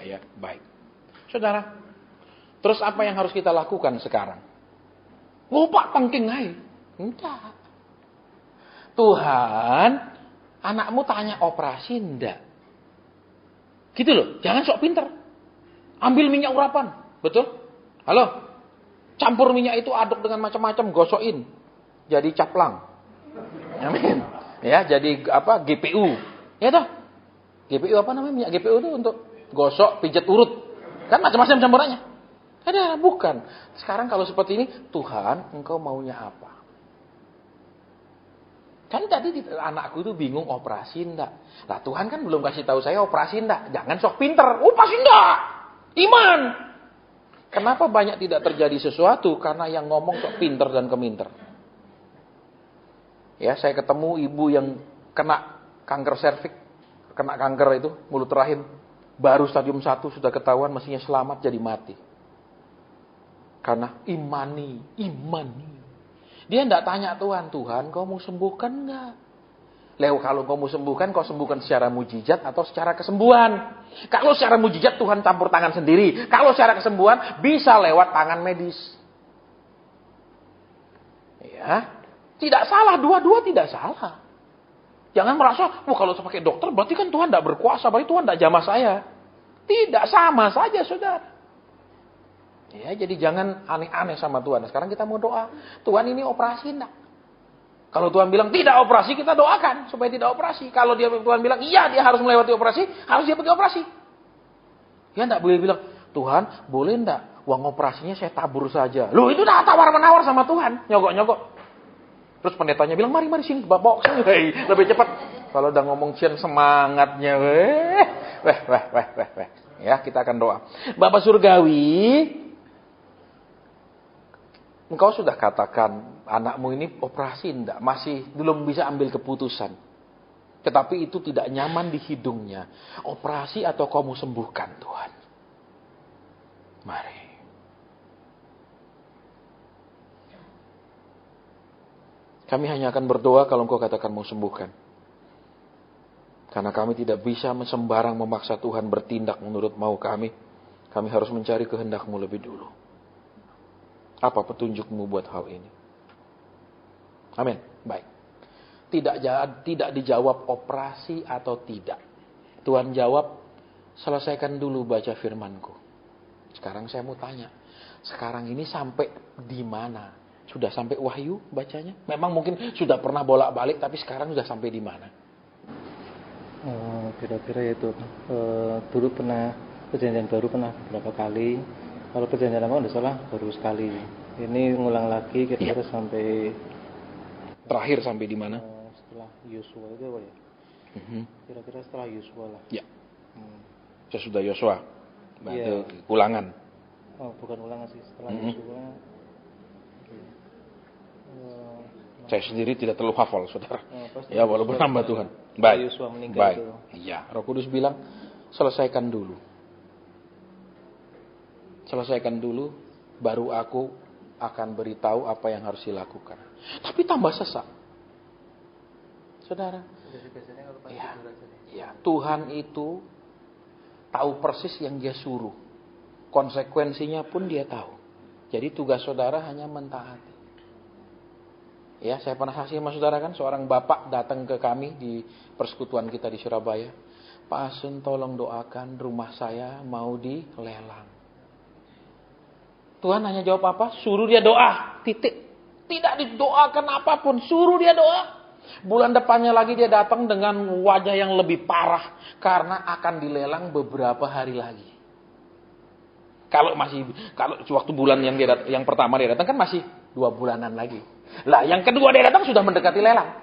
[SPEAKER 1] ya? Baik. Saudara, terus apa yang harus kita lakukan sekarang? Lupa tangking aja. Enggak. Tuhan, anakmu tanya operasi enggak? Gitu loh, jangan sok pinter. Ambil minyak urapan, betul? Halo? Campur minyak itu, aduk dengan macam-macam, gosokin. Jadi caplang. Amin. Ya, jadi apa? GPU. Ya toh? GPU apa namanya? Minyak GPU itu untuk gosok, pijat urut. Kan macam-macam campurannya. Ada, bukan. Sekarang kalau seperti ini, Tuhan, engkau maunya apa? Kan tadi anakku itu bingung operasi enggak. Nah Tuhan kan belum kasih tahu saya operasi enggak. Jangan sok pinter. Pasti enggak. Iman. Kenapa banyak tidak terjadi sesuatu? Karena yang ngomong sok pinter dan keminter. Ya, saya ketemu ibu yang kena kanker serviks. Kena kanker itu, mulut rahim. Baru stadium 1 sudah ketahuan, mestinya selamat jadi mati. Karena imani. Dia tidak tanya Tuhan, kau mau sembuhkan enggak? Kalau kau mau sembuhkan, kau sembuhkan secara mujizat atau secara kesembuhan. Kalau secara mujizat, Tuhan campur tangan sendiri. Kalau secara kesembuhan, bisa lewat tangan medis. Ya, tidak salah, dua-dua tidak salah. Jangan merasa, kalau saya pakai dokter, berarti kan Tuhan tidak berkuasa, berarti Tuhan tidak jamah saya. Tidak, sama saja, saudara. Ya, jadi jangan aneh-aneh sama Tuhan. Sekarang kita mau doa. Tuhan ini operasi enggak? Kalau Tuhan bilang tidak operasi, kita doakan supaya tidak operasi. Kalau Tuhan bilang iya dia harus melewati operasi, harus dia pergi operasi. Ya enggak boleh bilang, Tuhan boleh enggak uang operasinya saya tabur saja. Loh itu udah tawar-menawar sama Tuhan. Nyogok-nyogok. Terus pendetanya bilang, mari sini, bawa sini. Lebih cepat. Kalau udah ngomong cian semangatnya. Weh. Ya, kita akan doa. Bapak Surgawi, engkau sudah katakan anakmu ini operasi enggak, masih belum bisa ambil keputusan. Tetapi itu tidak nyaman di hidungnya. Operasi atau kau mau sembuhkan Tuhan? Mari. Kami hanya akan berdoa kalau engkau katakan mau sembuhkan. Karena kami tidak bisa sembarang memaksa Tuhan bertindak menurut mau kami. Kami harus mencari kehendak-Mu lebih dulu. Apa petunjuk-Mu buat hal ini? Amin. Baik. Tidak dijawab operasi atau tidak. Tuhan jawab, selesaikan dulu baca firman-Ku. Sekarang saya mau tanya. Sekarang ini sampai di mana? Sudah sampai Wahyu bacanya? Memang mungkin sudah pernah bolak-balik, tapi sekarang sudah sampai di mana?
[SPEAKER 2] Kira-kira itu. Dulu pernah, perjanjian baru pernah beberapa kali. Kalau perjanjian lama tidak salah baru sekali. Ini ngulang lagi kira-kira sampai
[SPEAKER 1] terakhir sampai di mana?
[SPEAKER 2] Setelah Yosua itu apa ya? Kira-kira setelah Yosua lah. Ya.
[SPEAKER 1] Sesudah Yosua. Berarti ulangan.
[SPEAKER 2] Oh, bukan ulangan sih, setelah Yosua.
[SPEAKER 1] Saya sendiri tidak terlalu hafal, saudara. Ya, walaupun hamba Tuhan. Baik.
[SPEAKER 2] Yosua meninggal itu.
[SPEAKER 1] Iya, Roh Kudus bilang, selesaikan dulu. Selesaikan dulu, baru aku akan beritahu apa yang harus dilakukan. Tapi tambah sesak. Saudara. Ya, Tuhan itu tahu persis yang dia suruh. Konsekuensinya pun dia tahu. Jadi tugas saudara hanya mentaati. Ya, saya pernah saksi sama saudara kan, seorang bapak datang ke kami di persekutuan kita di Surabaya. Pak Asun tolong doakan rumah saya mau dilelang. Tuhan hanya jawab apa? Suruh dia doa, titik. Tidak didoakan apapun, suruh dia doa. Bulan depannya lagi dia datang dengan wajah yang lebih parah. Karena akan dilelang beberapa hari lagi. Kalau waktu bulan yang pertama dia datang kan masih 2 bulanan lagi. Lah yang kedua dia datang sudah mendekati lelang.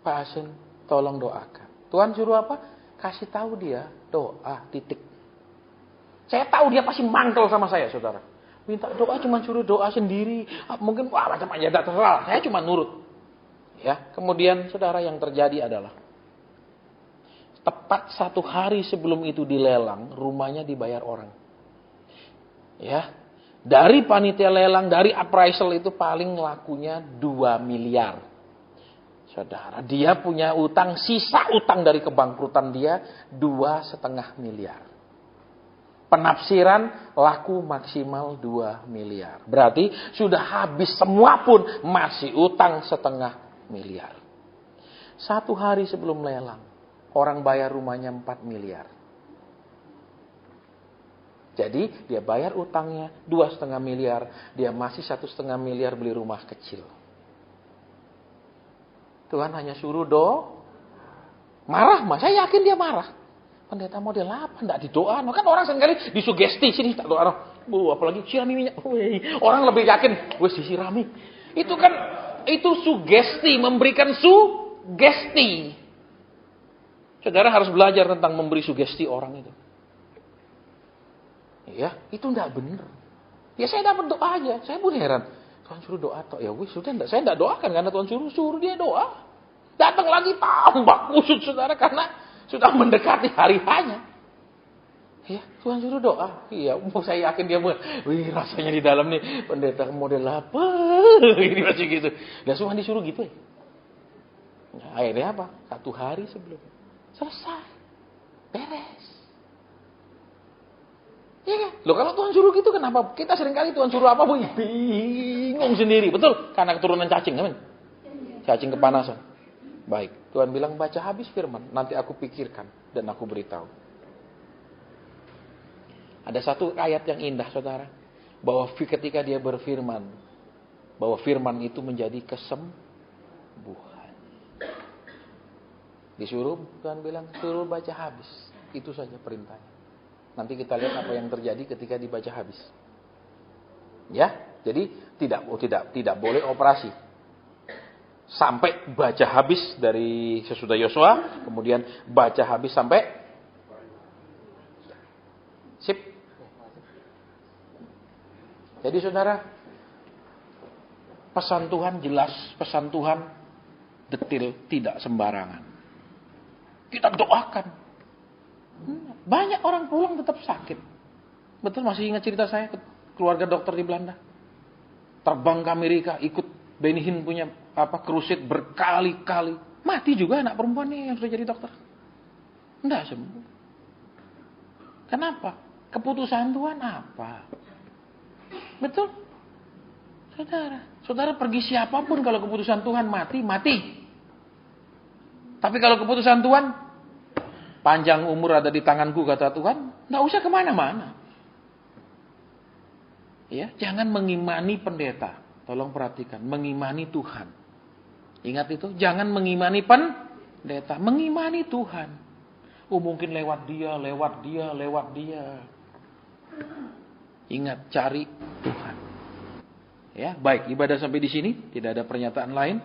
[SPEAKER 1] Pak Asun tolong doakan. Tuhan suruh apa? Kasih tahu dia doa, titik. Saya tahu dia pasti mantel sama saya, saudara. Minta doa cuma suruh doa sendiri. Mungkin macam aja tidak terserah. Saya cuma nurut. Ya, kemudian saudara yang terjadi adalah tepat 1 hari sebelum itu dilelang, rumahnya dibayar orang. Ya. Dari panitia lelang, dari appraisal itu paling lakunya 2 miliar. Saudara, dia punya utang, sisa utang dari kebangkrutan dia 2,5 miliar. Penafsiran laku maksimal 2 miliar. Berarti sudah habis semua pun masih utang 0,5 miliar. 1 hari sebelum lelang, orang bayar rumahnya 4 miliar. Jadi dia bayar utangnya 2,5 miliar, dia masih 1,5 miliar beli rumah kecil. Tuhan hanya suruh marah, saya yakin dia marah. Pendeta model apa? Enggak didoa. Kan orang seringkali disugesti, sini tak doa. Apalagi sirami minyak. Orang lebih yakin, disirami. Itu sugesti, memberikan sugesti. Saudara harus belajar tentang memberi sugesti orang itu. Ya, itu enggak benar. Ya saya dapat doa aja. Saya pun heran. Tuhan suruh doa toh. Ya sudah enggak, saya enggak doakan karena Tuhan suruh dia doa. Datang lagi tambah kusut saudara karena sudah mendekati hari hanya. Ya, Tuhan suruh doa. Iya, saya yakin dia rasanya di dalam nih pendeta model apa? Ini masih gitu. Dan Tuhan disuruh gitu ya. Nah, akhirnya apa? 1 hari sebelum selesai. Beres. Iya kan? Loh kalau Tuhan suruh gitu kenapa? Kita seringkali Tuhan suruh apa? Bingung sendiri. Betul? Karena keturunan cacing. Amin. Cacing kepanasan. Baik. Tuhan bilang baca habis firman. Nanti aku pikirkan dan aku beritahu. Ada satu ayat yang indah saudara. Bahwa ketika dia berfirman. Bahwa firman itu menjadi kesembuhan. Disuruh, Tuhan bilang, suruh baca habis. Itu saja perintahnya. Nanti kita lihat apa yang terjadi ketika dibaca habis. Ya, jadi tidak boleh operasi. Sampai baca habis dari sesudah Yosua, kemudian baca habis sampai sip. Jadi saudara, pesan Tuhan jelas, pesan Tuhan detil, tidak sembarangan. Kita doakan. Banyak orang pulang tetap sakit. Betul, masih ingat cerita saya keluarga dokter di Belanda. Terbang ke Amerika, ikut Benny Hinn punya krusid berkali-kali. Mati juga anak perempuan nih yang sudah jadi dokter. Enggak sembuh. Kenapa? Keputusan Tuhan apa? Betul? Saudara pergi siapapun kalau keputusan Tuhan mati. Tapi kalau keputusan Tuhan panjang umur ada di tanganku kata Tuhan, enggak usah kemana-mana. Ya, jangan mengimani pendeta. Tolong perhatikan, mengimani Tuhan. Ingat itu, jangan mengimani pendeta, mengimani Tuhan. Mungkin lewat dia. Ingat, cari Tuhan. Ya, baik, ibadah sampai di sini, tidak ada pernyataan lain.